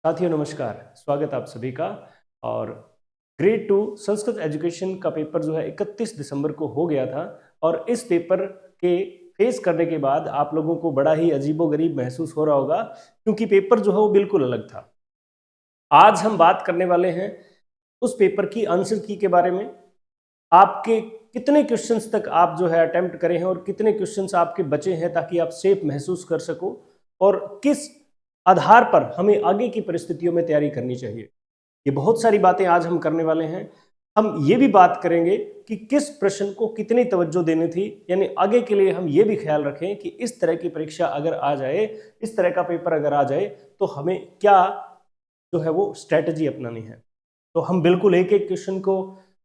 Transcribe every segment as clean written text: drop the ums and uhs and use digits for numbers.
साथियों नमस्कार, स्वागत आप सभी का। और ग्रेड 2 संस्कृत एजुकेशन का पेपर जो है 31 दिसंबर को हो गया था और इस पेपर के फेस करने के बाद आप लोगों को बड़ा ही अजीबोगरीब महसूस हो रहा होगा क्योंकि पेपर जो है वो बिल्कुल अलग था। आज हम बात करने वाले हैं उस पेपर की आंसर की के बारे में। आपके कितने क्वेश्चंस तक आप जो है अटेम्प्ट करे हैं और कितने क्वेश्चंस आपके बचे हैं ताकि आप सेफ महसूस कर सको और किस आधार पर हमें आगे की परिस्थितियों में तैयारी करनी चाहिए। ये बहुत सारी बातें आज हम करने वाले हैं। हम ये भी बात करेंगे कि किस प्रश्न को कितनी तवज्जो देनी थी, यानी आगे के लिए हम ये भी ख्याल रखें कि इस तरह की परीक्षा अगर आ जाए, इस तरह का पेपर अगर आ जाए तो हमें क्या जो है वो स्ट्रेटजी अपनानी है। तो हम बिल्कुल एक एक क्वेश्चन को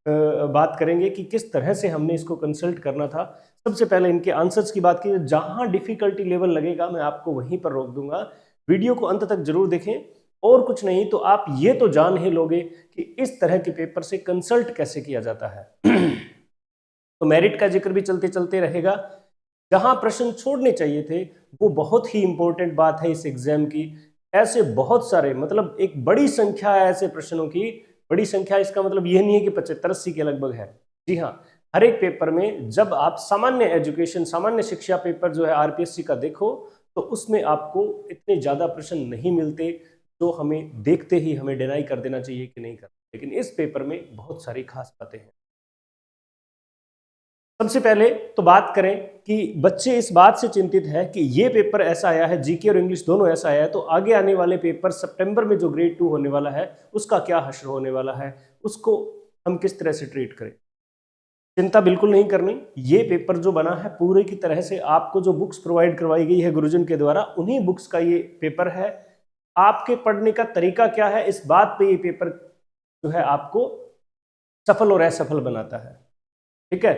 बात करेंगे कि किस तरह से हमने इसको कंसल्ट करना था। सबसे पहले इनके आंसर्स की बात की, जहां डिफिकल्टी लेवल लगेगा मैं आपको वहीं पर रोक दूंगा। वीडियो को अंत तक जरूर देखें, और कुछ नहीं तो आप ये तो जान ही लोगे कि इस तरह के पेपर से कंसल्ट कैसे किया जाता है। तो मेरिट का जिक्र भी चलते चलते रहेगा। जहां प्रश्न छोड़ने चाहिए थे वो बहुत ही इंपॉर्टेंट बात है इस एग्जाम की। ऐसे बहुत सारे, मतलब एक बड़ी संख्या है ऐसे प्रश्नों की। बड़ी संख्या इसका मतलब यह नहीं है कि 75-80 के लगभग है। जी हाँ, हर एक पेपर में जब आप सामान्य एजुकेशन, सामान्य शिक्षा पेपर जो है आरपीएससी का देखो तो उसमें आपको इतने ज्यादा प्रश्न नहीं मिलते जो हमें देखते ही हमें डिनाई कर देना चाहिए कि नहीं कर। लेकिन इस पेपर में बहुत सारी खास बातें हैं। सबसे पहले तो बात करें कि बच्चे इस बात से चिंतित है कि ये पेपर ऐसा आया है, जीके और इंग्लिश दोनों ऐसा आया है, तो आगे आने वाले पेपर सितंबर में जो ग्रेड 2 होने वाला है उसका क्या हश्र होने वाला है, उसको हम किस तरह से ट्रीट करें। चिंता बिल्कुल नहीं करनी। ये पेपर जो बना है पूरे की तरह से आपको जो बुक्स प्रोवाइड करवाई गई है गुरुजन के द्वारा, उन्हीं बुक्स का ये पेपर है। आपके पढ़ने का तरीका क्या है, इस बात पे ये पेपर जो है आपको सफल और असफल बनाता है। ठीक है,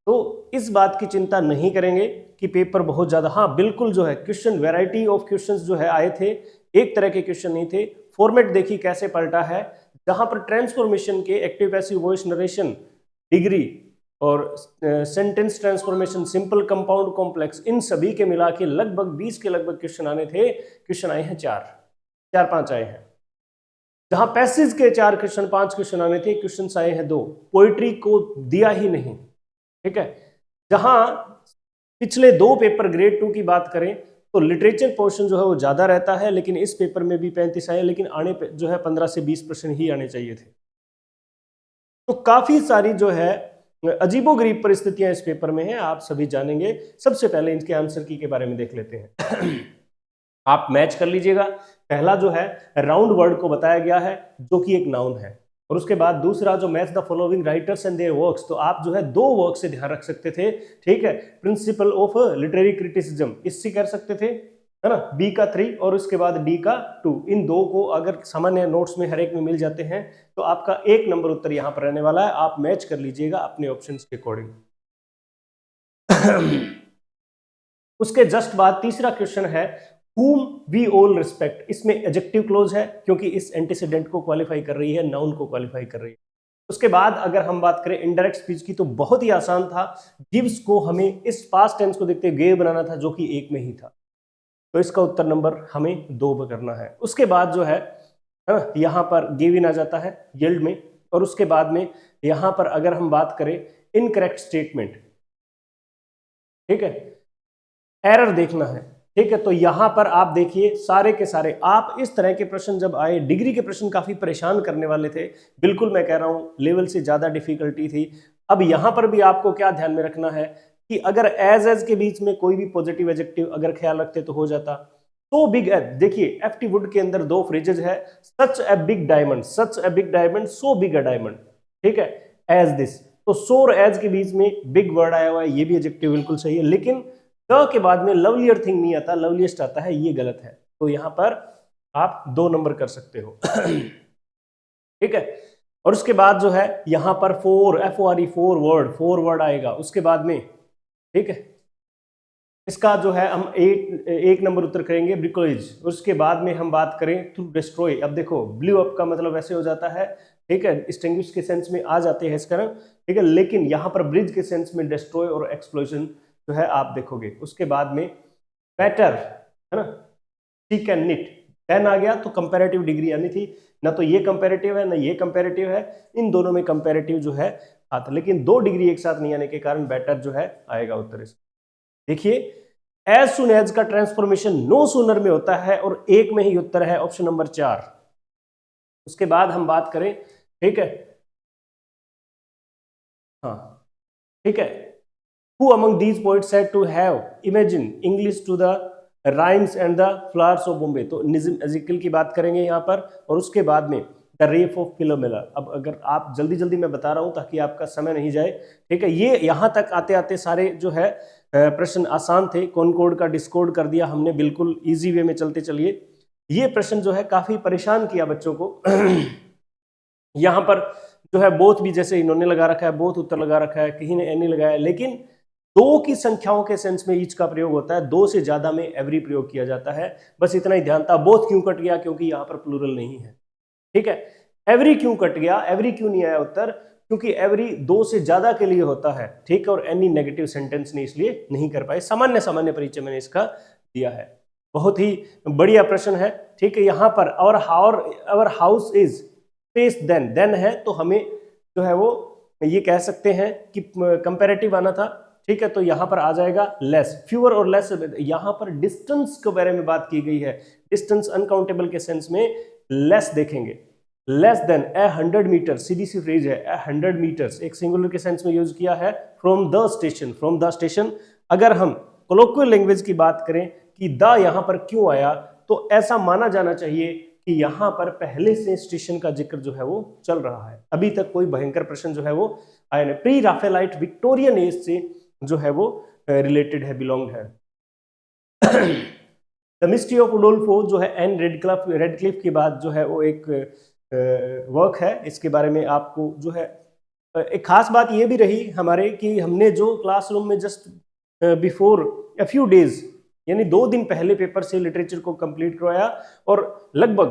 तो इस बात की चिंता नहीं करेंगे कि पेपर बहुत ज्यादा, हाँ बिल्कुल जो है क्वेश्चन, वैरायटी ऑफ क्वेश्चंस जो है आए थे, एक तरह के क्वेश्चन नहीं थे। फॉर्मेट देखिए कैसे पलटा है, जहां पर ट्रांसफॉर्मेशन के active passive voice narration, degree और sentence transformation, simple compound complex, इन सभी के मिला के लगभग 20 के लगभग क्वेश्चन आने थे। क्वेश्चन आए हैं 4-5 आए हैं। जहां पैसेज के 4 क्वेश्चन, 5 क्वेश्चन आने थे, क्वेश्चन आए हैं 2। पोइट्री को दिया ही नहीं। ठीक है, जहां पिछले 2 पेपर ग्रेड 2 की बात करें तो लिटरेचर पोर्शन जो है वो ज्यादा रहता है, लेकिन इस पेपर में भी 35 आए, लेकिन आने पे जो है 15 से 20% ही आने चाहिए थे। तो काफी सारी जो है अजीबोगरीब परिस्थितियां इस पेपर में हैं, आप सभी जानेंगे। सबसे पहले इनके आंसर की के बारे में देख लेते हैं। आप मैच कर लीजिएगा। पहला जो है राउंड वर्ड को बताया गया है जो कि एक नाउन है, और उसके बाद दूसरा जो match the following writers and there works, तो आप जो है 2 वर्क से ध्यान रख सकते थे। ठीक है, प्रिंसिपल ऑफ लिटरेरी क्रिटिसिज्म इससे कर सकते थे, है ना, बी का 3 और उसके बाद डी का 2। इन 2 को अगर सामान्य नोट्स में हर एक में मिल जाते हैं तो आपका 1 नंबर उत्तर यहां पर रहने वाला है। आप मैच कर लीजिएगा अपने ऑप्शंस के अकॉर्डिंग। उसके जस्ट बाद तीसरा क्वेश्चन है whom we all respect। इसमें एडजेक्टिव क्लोज है क्योंकि इस एंटीसीडेंट को क्वालिफाई कर रही है, नाउन को क्वालिफाई कर रही है। उसके बाद अगर हम बात करें इनडायरेक्ट स्पीच की तो बहुत ही आसान था। गिव्स को हमें इस पास्ट टेंस को देखते गेव बनाना था जो कि 1 में ही था, तो इसका उत्तर नंबर हमें 2 पर करना है। उसके बाद जो है यहां पर गिवन आ जाता है यील्ड में, और उसके बाद में यहां पर अगर हम बात करें इनकरेक्ट स्टेटमेंट, ठीक है, एरर देखना है। ठीक है, तो यहां पर आप देखिए सारे के सारे, आप इस तरह के प्रश्न जब आए, डिग्री के प्रश्न काफी परेशान करने वाले थे, बिल्कुल मैं कह रहा हूं लेवल से ज्यादा डिफिकल्टी थी। अब यहां पर भी आपको क्या ध्यान में रखना है कि अगर एज के बीच में कोई भी पॉजिटिव एडजेक्टिव अगर ख्याल रखते तो हो जाता। तो बिग एज, देखिए एफटी वुड के अंदर 2 फ्रेजेस है, such a big diamond, such a big diamond, so big a diamond. ठीक है, एज दिस, तो सो और एज के बीच में बिग वर्ड आया हुआ है, ये भी एडजेक्टिव बिल्कुल सही है, लेकिन द के बाद में लवलियर थिंग नहीं आता, लवलिएस्ट आता है, ये गलत है। तो यहां पर आप 2 नंबर कर सकते हो। ठीक है, और उसके बाद जो है यहां पर फोर वर्ड आएगा उसके बाद में। ठीक है, इसका जो है हम एक नंबर उत्तर करेंगे ब्रिकोइज। उसके बाद में हम बात करें टू डिस्ट्रॉय, अब देखो ब्लू अप का मतलब ऐसे हो जाता है, ठीक है, एक्सटिंग्विश के सेंस में आ जाते हैं इसका रंग, ठीक है, लेकिन यहां पर ब्रिज के सेंस में डिस्ट्रॉय और एक्सप्लोजन जो है आप देखोगे। उसके बाद में बेटर, है ना, शी कैन निट, 10 आ गया तो कंपैरेटिव डिग्री आनी थी, ना तो ये कंपैरेटिव है ना ये कंपैरेटिव है, इन दोनों में कंपैरेटिव जो है आता, लेकिन 2 डिग्री एक साथ नहीं आने के कारण बेटर जो है आएगा उत्तर इस। देखिए एज सुन एज का ट्रांसफॉर्मेशन नो सूनर में होता है और एक में ही उत्तर है ऑप्शन नंबर 4। उसके बाद हम बात करें, ठीक है, हाँ ठीक है, who among these poets said to have imagined English to the rhymes and the flowers of Bombay। तो निज़्म एज़ेकियल की बात करेंगे यहाँ पर, और उसके बाद में द रेफ ऑफ फिलोमेना। अब अगर आप जल्दी जल्दी मैं बता रहा हूँ ताकि आपका समय नहीं जाए, ठीक है, ये यहाँ तक आते आते सारे जो है प्रश्न आसान थे, कॉनकॉर्ड का डिस्कॉर्ड कर दिया हमने, बिल्कुल इजी वे में चलते चलिए। ये प्रश्न जो है काफी परेशान किया बच्चों को यहाँ पर जो है बोथ भी, जैसे इन्होंने लगा रखा है बोथ उत्तर लगा रखा है, कहीं ने एनी लगाया, लेकिन 2 की संख्याओं के सेंस में ईच का प्रयोग होता है, 2 से ज्यादा में एवरी प्रयोग किया जाता है, बस इतना ही ध्यान था। बोथ क्यों कट गया? क्योंकि यहाँ पर प्लूरल नहीं है, ठीक है। एवरी क्यों कट गया? एवरी क्यों नहीं आया उत्तर? क्योंकि एवरी 2 से ज्यादा के लिए होता है, ठीक है, और एनी नेगेटिव सेंटेंस ने इसलिए नहीं कर पाए। सामान्य परिचय मैंने इसका दिया है, बहुत ही बढ़िया प्रश्न है, ठीक है। यहाँ पर और हाउस इज स्पेस देन है, तो हमें जो है वो ये कह सकते हैं कि कंपैरेटिव आना था, ठीक है, तो यहाँ पर आ जाएगा लेस, फ्यूअर और लेस। यहाँ पर डिस्टेंस के बारे में बात की गई है, डिस्टेंस अनकाउंटेबल के सेंस में लेस देखेंगे, लेस देन 100 मीटर, सीधी सी फ्रेज है 100 मीटर्स, एक सिंगुलर के सेंस में यूज किया है। फ्रॉम द स्टेशन, अगर हम कोलोक्वियल लैंग्वेज की बात करें कि द यहाँ पर क्यों आया, तो ऐसा माना जाना चाहिए कि यहाँ पर पहले से स्टेशन का जिक्र जो है वो चल रहा है, अभी तक कोई भयंकर प्रश्न जो है वो आया नहीं, प्री राफेलाइट विक्टोरियन एज से जो है वो रिलेटेड है, बिलोंग है। द मिस्ट्री ऑफ उडोल्फो जो है एन रेडक्लिफ के बाद जो है वो एक वर्क है, इसके बारे में आपको जो है एक खास बात ये भी रही हमारे कि हमने जो क्लासरूम में just before a few days, यानी 2 दिन पहले पेपर से लिटरेचर को कंप्लीट करवाया, और लगभग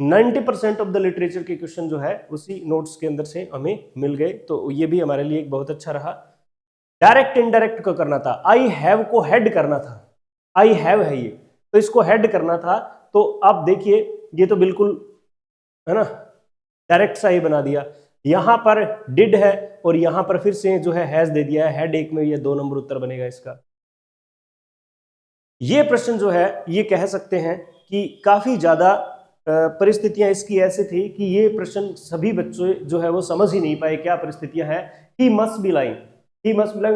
90% ऑफ द लिटरेचर के क्वेश्चन जो है उसी नोट्स के अंदर से हमें मिल गए, तो ये भी हमारे लिए एक बहुत अच्छा रहा। डायरेक्ट इनडायरेक्ट को करना था, आई हैव को हेड करना था, आई हैव है ये, तो इसको हेड करना था, तो आप देखिए ये तो बिल्कुल है ना डायरेक्ट सा ही बना दिया। यहां पर डिड है और यहां पर फिर से जो है हैज दे दिया है, हेड एक में, ये 2 नंबर उत्तर बनेगा इसका। ये प्रश्न जो है ये कह सकते हैं कि काफी ज्यादा परिस्थितियां इसकी ऐसी थी कि ये प्रश्न सभी बच्चे जो है वो समझ ही नहीं पाए क्या परिस्थितियां हैं। ही मस्ट बी लाइंग,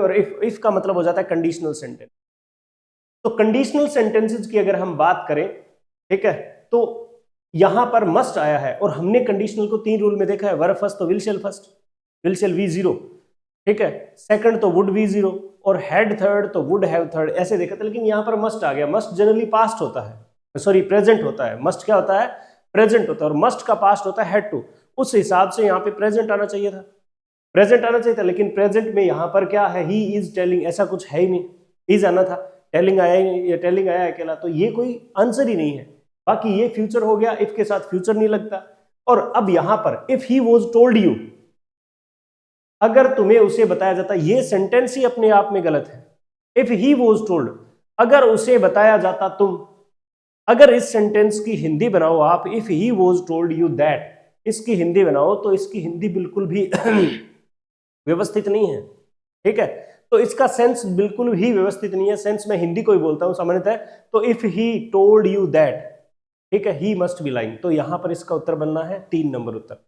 और इफ का मतलब हो जाता है कंडीशनल सेंटेंस। तो कंडीशनल सेंटेंसेस की अगर हम बात करें, ठीक है, तो यहां पर मस्ट आया है, और हमने कंडीशनल को 3 रूल में देखा है, वर्ब फर्स्ट तो विल शेल वी 0, ठीक है, सेकंड तो वुड वी 0, और हेड थर्ड तो वुड हैव थर्ड, ऐसे देखा था। लेकिन यहां पर मस्ट आ गया, मस्ट जनरली पास्ट होता है, सॉरी प्रेजेंट होता है, मस्ट क्या होता है? प्रेजेंट होता है, और मस्ट का पास्ट होता है हैड टू, उस हिसाब से यहाँ पे प्रेजेंट आना चाहिए था, लेकिन प्रेजेंट में यहाँ पर क्या है? ही इज टेलिंग, ऐसा कुछ है ही नहीं, इज आना था, टेलिंग आया अकेला, तो ये कोई आंसर ही नहीं है। बाकी ये फ्यूचर हो गया, इफ के साथ फ्यूचर नहीं लगता। और अब यहां पर if he was told you, अगर तुम्हें उसे बताया जाता, ये सेंटेंस ही अपने आप में गलत है। इफ ही वॉज टोल्ड, अगर उसे बताया जाता तुम, अगर इस सेंटेंस की हिंदी बनाओ आप, if he was told you that, इसकी हिंदी बनाओ तो इसकी हिंदी बिल्कुल भी व्यवस्थित नहीं है, ठीक है, तो इसका सेंस बिल्कुल भी व्यवस्थित नहीं है। सेंस मैं हिंदी को ही बोलता हूं सामान्यतः, तो if he told you that, ठीक है, ही मस्ट बी लाइंग, तो यहां पर इसका उत्तर बनना है 3 नंबर उत्तर।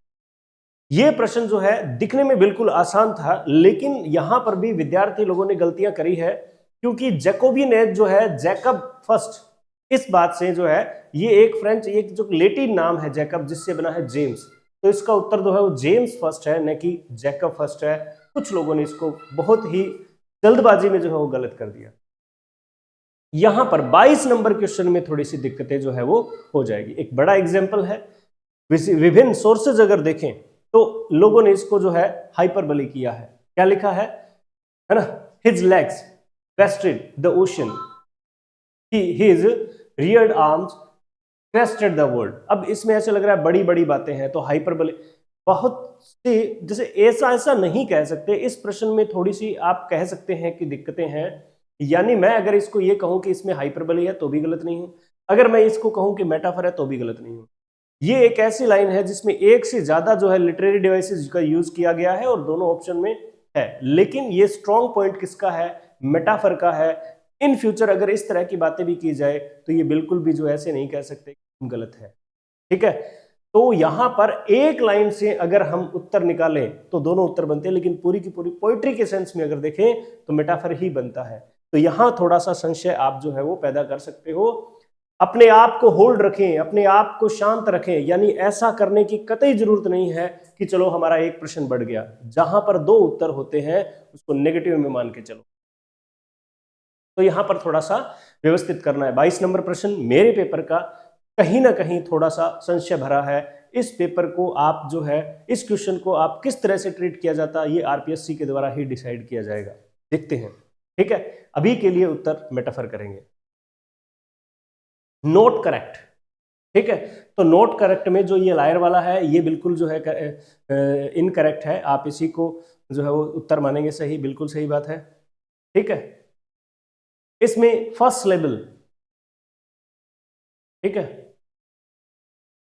यह प्रश्न जो है दिखने में बिल्कुल आसान था, लेकिन यहां पर भी विद्यार्थी लोगों ने गलतियां करी है, क्योंकि जैकोबियन एज जो है जैकब फर्स्ट, इस बात से जो है ये एक फ्रेंच, एक जो लेटिन नाम है जैकब, जिससे बना है जेम्स, तो इसका उत्तर जो है वो जेम्स फर्स्ट है, न कि जैकब फर्स्ट है। कुछ लोगों ने इसको बहुत ही जल्दबाजी में जो है वो गलत कर दिया। यहां पर 22 नंबर क्वेश्चन में थोड़ी सी दिक्कतें जो है वो हो जाएगी। एक बड़ा एग्जांपल है, विभिन्न सोर्सेज अगर देखें तो लोगों ने इसको जो है हाइपरबोली किया है। क्या लिखा है ना, his legs wasted the ocean, his reared arms crested the world. अब इसमें ऐसे लग रहा है बड़ी बड़ी बातें हैं, तो हाइपरबोली बहुत से, जैसे ऐसा नहीं कह सकते। इस प्रश्न में थोड़ी सी आप कह सकते हैं कि दिक्कतें हैं, यानी मैं अगर इसको ये कहूं कि इसमें हाइपरबोली है तो भी गलत नहीं हूं, अगर मैं इसको कहूं कि मेटाफर है तो भी गलत नहीं हूं। ये एक ऐसी लाइन है जिसमें एक से ज्यादा जो है लिटरेरी डिवाइसेस का यूज किया गया है और दोनों ऑप्शन में है, लेकिन ये स्ट्रॉन्ग पॉइंट किसका है? मेटाफर का है। इन फ्यूचर अगर इस तरह की बातें भी की जाए तो ये बिल्कुल भी जो ऐसे नहीं कह सकते गलत है। ठीक है, तो यहां पर एक लाइन से अगर हम उत्तर निकालें तो दोनों उत्तर बनते हैं, लेकिन पूरी की पूरी पोइट्री के सेंस में अगर देखें तो मेटाफर ही बनता है। तो यहां थोड़ा सा संशय आप जो है वो पैदा कर सकते हो। अपने आप को होल्ड रखें, अपने आप को शांत रखें, यानी ऐसा करने की कतई जरूरत नहीं है कि चलो हमारा एक प्रश्न बढ़ गया। जहां पर दो उत्तर होते हैं उसको नेगेटिव में मान के चलो। तो यहां पर थोड़ा सा व्यवस्थित करना है। 22 नंबर प्रश्न मेरे पेपर का कहीं ना कहीं थोड़ा सा संशय भरा है। इस पेपर को आप जो है, इस क्वेश्चन को आप किस तरह से ट्रीट किया जाता है ये आरपीएससी के द्वारा ही डिसाइड किया जाएगा। देखते हैं। ठीक है, अभी के लिए उत्तर मेटाफर करेंगे। Note correct. ठीक है, तो नोट करेक्ट में जो ये लायर वाला है ये बिल्कुल जो है इनकरेक्ट है। आप इसी को जो है वो उत्तर मानेंगे सही, बिल्कुल सही बात है। ठीक है, इसमें फर्स्ट लेवल, ठीक है,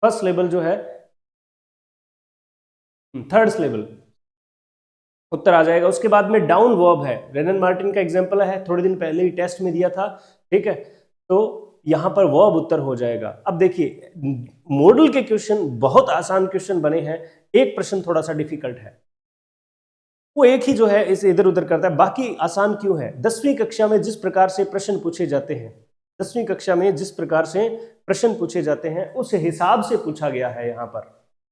फर्स्ट लेवल जो है थर्ड लेवल उत्तर आ जाएगा। उसके बाद में डाउन वर्ब है, रेनन मार्टिन का एग्जांपल है, थोड़े दिन पहले ही टेस्ट में दिया था। ठीक है, तो यहां पर वर्ब उत्तर हो जाएगा। अब देखिए मॉडल के क्वेश्चन बहुत आसान क्वेश्चन बने हैं, एक प्रश्न थोड़ा सा डिफिकल्ट है, वो एक ही जो है इसे इधर उधर करता है, बाकी आसान क्यों है? 10वीं कक्षा में जिस प्रकार से प्रश्न पूछे जाते हैं, 10वीं कक्षा में जिस प्रकार से प्रश्न पूछे जाते हैं उस हिसाब से पूछा गया है। यहां पर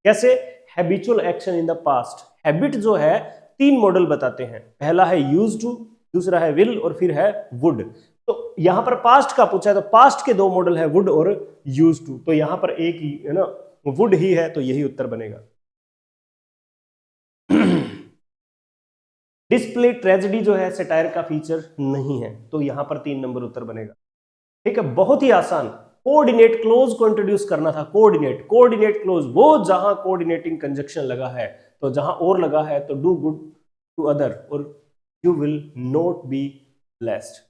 कैसे? Habitual action in the past. Habit जो है 3 मॉडल बताते हैं, पहला है यूज टू, दूसरा है विल और फिर है वुड। तो यहां पर पास्ट का पूछा है तो पास्ट के 2 मॉडल है, वुड और यूज टू। तो यहां पर एक ही है ना, वुड ही है, तो यही उत्तर बनेगा। डिस्प्ले ट्रेजेडी जो है सेटायर का फीचर नहीं है, तो यहां पर 3 नंबर उत्तर बनेगा। ठीक है, बहुत ही आसान। कोऑर्डिनेट क्लोज को इंट्रोड्यूस करना था। कोऑर्डिनेट, कोऑर्डिनेट क्लोज, वो जहां कोऑर्डिनेटिंग कंजक्शन लगा है, तो जहां और लगा है तो डू गुड टू अदर और you will not be blessed,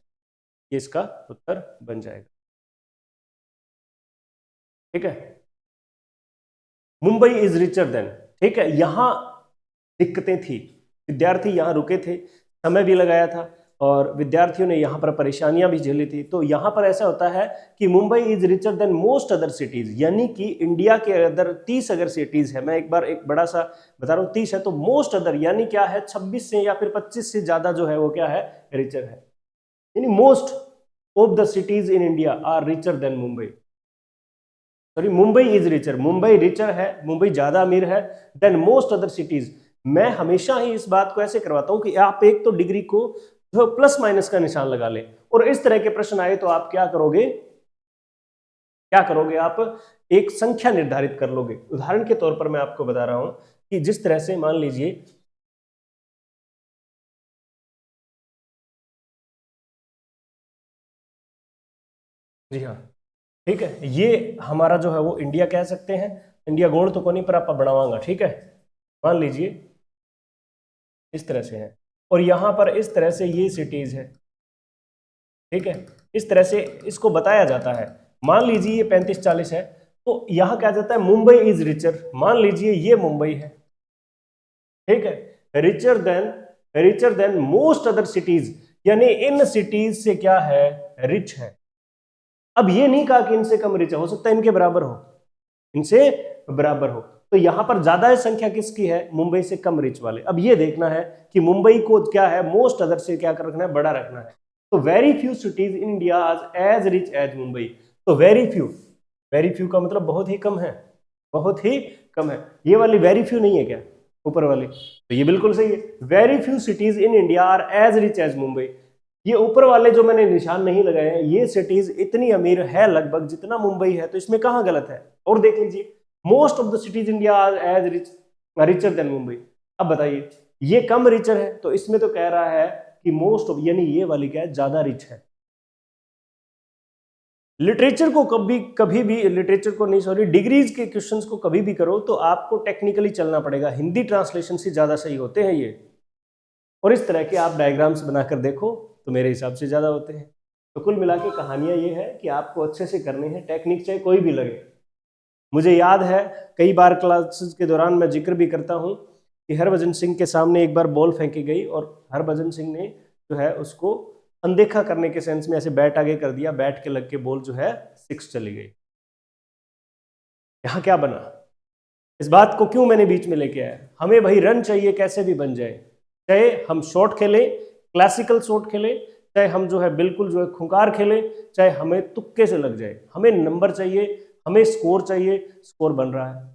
ये इसका उत्तर बन जाएगा। ठीक है, मुंबई इज रिचर देन। ठीक है, यहां दिक्कतें थी, विद्यार्थी यहां रुके थे, समय भी लगाया था और विद्यार्थियों ने यहां पर परेशानियां भी झेली थी। तो यहां पर ऐसा होता है कि Mumbai is richer than most other cities, यानी कि इंडिया के अदर 30 अगर सिटीज है, मैं एक बार एक बड़ा सा बता रहा हूं, 30 है तो मोस्ट अदर यानी क्या है, 26 से या फिर 25 से ज्यादा जो है वो क्या है, रिचर है। यानी most of the cities in India are richer than Mumbai. Sorry, Mumbai is richer, Mumbai richer है, मुंबई ज्यादा अमीर है देन मोस्ट अदर सिटीज। मैं हमेशा ही इस बात को ऐसे करवाता हूं कि आप एक तो डिग्री को जो प्लस माइनस का निशान लगा ले, और इस तरह के प्रश्न आए तो आप क्या करोगे, क्या करोगे आप एक संख्या निर्धारित कर लोगे। उदाहरण के तौर पर मैं आपको बता रहा हूं कि जिस तरह से मान लीजिए, जी हाँ, ठीक है, ये हमारा जो है वो इंडिया कह सकते हैं, इंडिया गोड़ तो कोनी पर आप बढ़ावांगा। ठीक है, मान लीजिए इस तरह से है और यहां पर इस तरह से ये सिटीज है। ठीक है, इस तरह से इसको बताया जाता है। मान लीजिए ये 35-40 है, तो यहां क्या जाता है, मुंबई इज रिचर, मान लीजिए ये मुंबई है। ठीक है, richer than most other cities, यानी इन सिटीज से क्या है, रिच है। अब ये नहीं कहा कि इनसे कम रिच है, हो सकता है इनके बराबर हो, इनसे बराबर हो। तो यहां पर ज्यादा संख्या किसकी है, मुंबई से कम रिच वाले। अब ये देखना है कि मुंबई को क्या है, मोस्ट अदर से क्या कर रखना है, बड़ा रखना है। तो very few cities in India as rich as Mumbai. तो वेरी फ्यू का मतलब बहुत ही कम है, बहुत ही कम है। ये वाली वेरी फ्यू नहीं है क्या, ऊपर वाली? तो ये बिल्कुल सही है, very few cities in India are as rich as Mumbai. ये ऊपर वाले जो मैंने निशान नहीं लगाए हैं, ये सिटीज इतनी अमीर है लगभग जितना मुंबई है, तो इसमें कहां गलत है? और देख लीजिए, most of the cities India are as richer than Mumbai. अब बताइए, ये कम रिचर है तो इसमें तो कह रहा है कि मोस्ट ऑफ, यानी ये वाली क्या है, ज्यादा रिच है। लिटरेचर को कभी भी लिटरेचर को नहीं, सॉरी, डिग्रीज के क्वेश्चंस को कभी भी करो तो आपको टेक्निकली चलना पड़ेगा, हिंदी ट्रांसलेशन से ज्यादा सही होते हैं ये। और इस तरह के आप डायग्राम्स बनाकर देखो तो मेरे हिसाब से ज्यादा होते हैं। तो कुल मिला के कहानियां ये है कि आपको अच्छे से करनी है, टेक्निक चाहे कोई भी लगे। मुझे याद है कई बार क्लासेस के दौरान मैं जिक्र भी करता हूं कि हरभजन सिंह के सामने एक बार बॉल फेंकी गई और हरभजन सिंह ने जो है उसको अनदेखा करने के सेंस में ऐसे बैट आगे कर दिया, बैट के लग के बॉल जो है 6 चली गई। यहां क्या बना, इस बात को क्यों मैंने बीच में लेके आया, हमें भाई रन चाहिए कैसे भी बन जाए, चाहे हम शॉट खेलें, क्लासिकल शॉट खेलें, चाहे हम जो है बिल्कुल जो है खुंकार खेलें, चाहे हमें तुक्के से लग जाए, हमें नंबर चाहिए, हमें स्कोर चाहिए, स्कोर बन रहा है।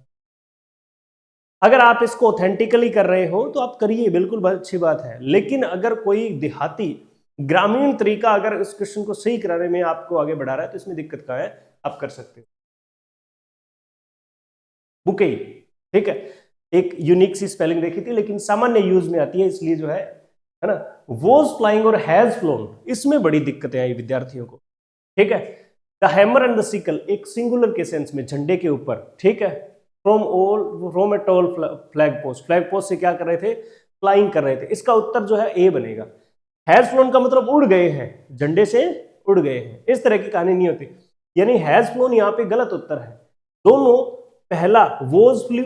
अगर आप इसको ऑथेंटिकली कर रहे हो तो आप करिए, बिल्कुल अच्छी बात है। लेकिन अगर कोई देहाती ग्रामीण तरीका अगर इस क्वेश्चन को सही कराने में आपको आगे बढ़ा रहा है तो इसमें दिक्कत कहां है, आप कर सकते हो। बुके, ठीक है, एक यूनिक सी स्पेलिंग देखी थी लेकिन सामान्य यूज में आती है, इसलिए जो है ना, वॉज फ्लाइंग और हैज फ्लोन, इसमें बड़ी दिक्कतें आई विद्यार्थियों को, ठीक है। The hammer and the sickle एक सिंगुलर के सेंस में झंडे के ऊपर, ठीक है, from a tall flag post, flag post से क्या कर रहे थे, फ्लाइंग कर रहे थे, इसका उत्तर जो है ए बनेगा। हैज फ्लोन का मतलब उड़ गए हैं, झंडे से उड़ गए हैं, इस तरह की कहानी नहीं होती, यानी हैज फ्लोन यहाँ पे गलत उत्तर है। दोनों, पहला वोज फ्लू,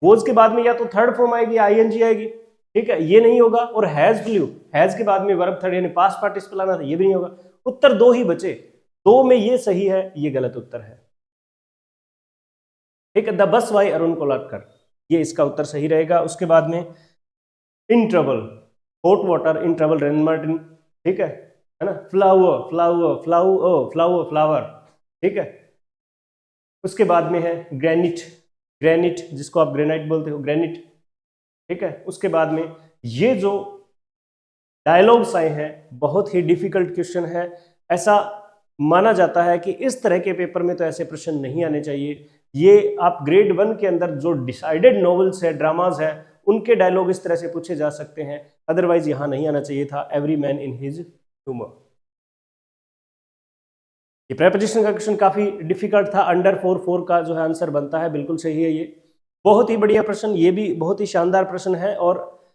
वोज के बाद में या तो थर्ड फॉर्म आएगी आईएनजी आएगी, ठीक है, ये नहीं होगा, और हैज फ्लू, हैज के बाद में वर्ब थर्ड यानी पास्ट पार्टिसिपल आना था, ये भी नहीं होगा। उत्तर दो ही बचे, दो में ये सही है, ये गलत उत्तर है, ठीक है। The bus bye Arun Kolatkar, ये इसका उत्तर सही रहेगा। उसके बाद में in trouble, hot water in trouble rain Martin, ठीक है ना, flower flower flower flower flower, ठीक है। उसके बाद में है ग्रेनिट, ग्रेनिट जिसको आप ग्रेनाइट बोलते हो, ग्रेनिट, ठीक है। उसके बाद में ये जो डायलॉग्स आए हैं बहुत ही डिफिकल्ट क्वेश्चन है, ऐसा माना जाता है कि इस तरह के पेपर में तो ऐसे प्रश्न नहीं आने चाहिए। ये आप ग्रेड 1 के अंदर जो डिसाइडेड नॉवेल्स है, ड्रामाज है, उनके डायलॉग इस तरह से पूछे जा सकते हैं, अदरवाइज यहां नहीं आना चाहिए था। Every man in his humour, ये प्रेपोजिशन का क्वेश्चन काफी डिफिकल्ट था, अंडर 4 का जो है आंसर बनता है, बिल्कुल सही है। ये बहुत ही बढ़िया प्रश्न, ये भी बहुत ही शानदार प्रश्न है, और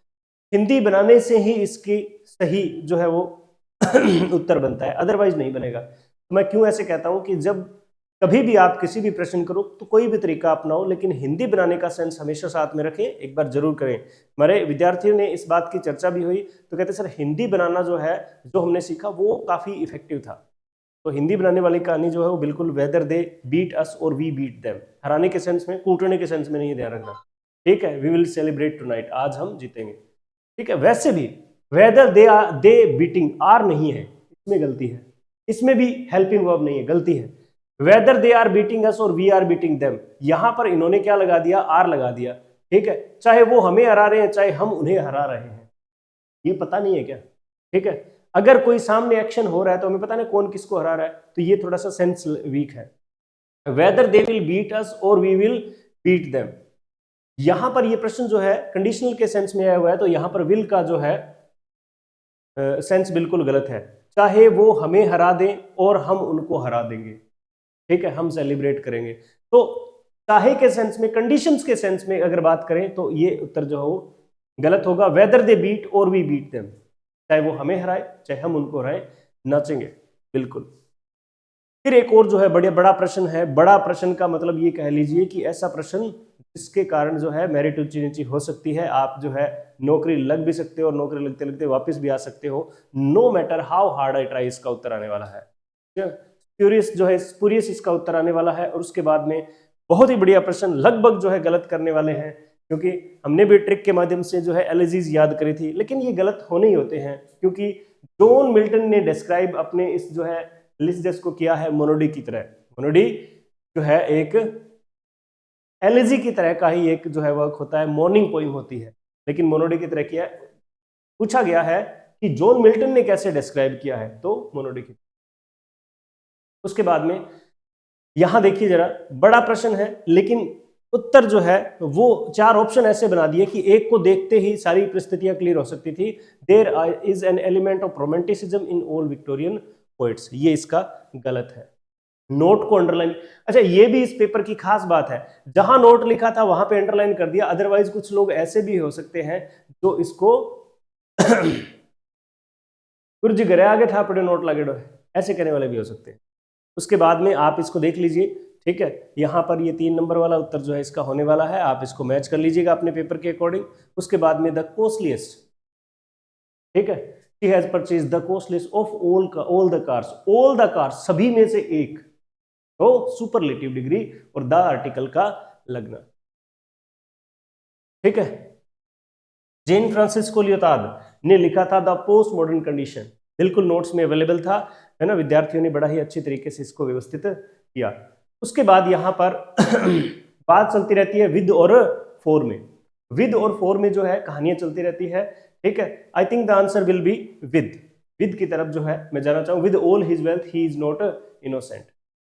हिंदी बनाने से ही इसकी सही जो है वो उत्तर बनता है, अदरवाइज नहीं बनेगा। तो मैं क्यों ऐसे कहता हूं कि जब कभी भी आप किसी भी प्रश्न करो तो कोई भी तरीका अपनाओ, लेकिन हिंदी बनाने का सेंस हमेशा साथ में रखें, एक बार जरूर करें। हमारे विद्यार्थियों ने इस बात की चर्चा भी हुई, तो कहते सर हिंदी बनाना जो है, जो हमने सीखा वो काफी इफेक्टिव था। तो हिंदी बनाने वाली कहानी जो है वो बिल्कुल whether they beat us or we beat them, हराने के सेंस में, कूटने के सेंस में नहीं, ध्यान रखना, ठीक है। वी विल सेलिब्रेट टुनाइट, आज हम जीतेंगे, ठीक है। वैसे भी वेदर दे बीटिंग आर नहीं है, इसमें गलती है, इसमें भी हेल्पिंग वर्ब नहीं है, गलती है। Whether they are beating us or we are beating them, यहां पर इन्होंने क्या लगा दिया, आर लगा दिया, ठीक है। चाहे वो हमें हरा रहे हैं, चाहे हम उन्हें हरा रहे हैं, ये पता नहीं है क्या, ठीक है। अगर कोई सामने एक्शन हो रहा है तो हमें पता नहीं कौन किसको हरा रहा है, तो ये थोड़ा सा सेंस वीक है। Whether they will beat us or we will beat them, यहां पर ये प्रश्न जो है कंडीशनल के सेंस में आया हुआ है, तो यहां पर विल का जो है सेंस बिल्कुल गलत है। चाहे वो हमें हरा दें और हम उनको हरा देंगे, ठीक है, हम सेलिब्रेट करेंगे। तो चाहे के सेंस में, कंडीशंस के सेंस में अगर बात करें तो ये उत्तर जो है वो गलत होगा। वेदर दे बीट और वी बीट देम, चाहे वो हमें हराए चाहे हम उनको हराए, नाचेंगे बिल्कुल। फिर एक और जो है बड़ा प्रश्न है, बड़ा प्रश्न का मतलब ये कह लीजिए कि ऐसा प्रश्न जिसके कारण जो है मेरिट ऊंची नीची हो सकती है, आप जो है नौकरी लग भी सकते हो और नौकरी लगते लगते वापस भी आ सकते हो, no matter how hard I try, इसका उत्तर आने वाला है। स्पूरियस जो है, स्पूरियस इसका उत्तर आने वाला है। और उसके बाद में बहुत ही बढ़िया प्रश्न, लगभग जो है गलत करने वाले हैं, क्योंकि हमने भी ट्रिक के माध्यम से जो है एलिजीज याद करी थी, लेकिन ये गलत होने ही होते हैं, क्योंकि जॉन मिल्टन ने डिस्क्राइब अपने इस जो है लिसिडस को किया है मोनोडी की तरह। मोनोडी जो है एक एलिजी की तरह का ही एक जो है वर्क होता है, मॉर्निंग पोइम होती है, लेकिन मोनोडी की तरह किया। पूछा गया है कि जॉन मिल्टन ने कैसे डिस्क्राइब किया है, तो मोनोडी की। उसके बाद में यहां देखिए जरा, बड़ा प्रश्न है लेकिन उत्तर जो है वो 4 ऑप्शन ऐसे बना दिए कि एक को देखते ही सारी परिस्थितियां क्लियर हो सकती थी। There is an element of romanticism in all Victorian poets, ये इसका गलत है। नोट को अंडरलाइन, अच्छा ये भी इस पेपर की खास बात है, जहां नोट लिखा था वहां पे अंडरलाइन कर दिया, अदरवाइज कुछ लोग ऐसे भी हो सकते हैं जो इसको कुछ घरे आगे था पड़े नोट लगे, ऐसे कहने वाले भी हो सकते हैं। उसके बाद में आप इसको देख लीजिए, ठीक है, यहाँ पर ये 3 नंबर वाला उत्तर जो है इसका होने वाला है, आप इसको मैच कर लीजिएगा अपने पेपर के अकॉर्डिंग। उसके बाद में द कॉस्टलीस्ट, ठीक है, he has purchase the costliest of all the cars, सभी में से एक, तो सुपरलेटिव डिग्री और द आर्टिकल का लगना, ठीक है। जेन फ्रांसिस्को लियोतार्ड ने लिखा था द पोस्ट मॉडर्न कंडीशन, बिल्कुल नोट्स में अवेलेबल था, है ना, विद्यार्थियों ने बड़ा ही अच्छी तरीके से इसको व्यवस्थित किया। उसके बाद यहाँ पर बात चलती रहती है विद और फॉर में, विद और फॉर में जो है कहानियां चलती रहती है, ठीक है। I think the answer will be with की तरफ जो है मैं जाना चाहूँ, with all his wealth he is not innocent,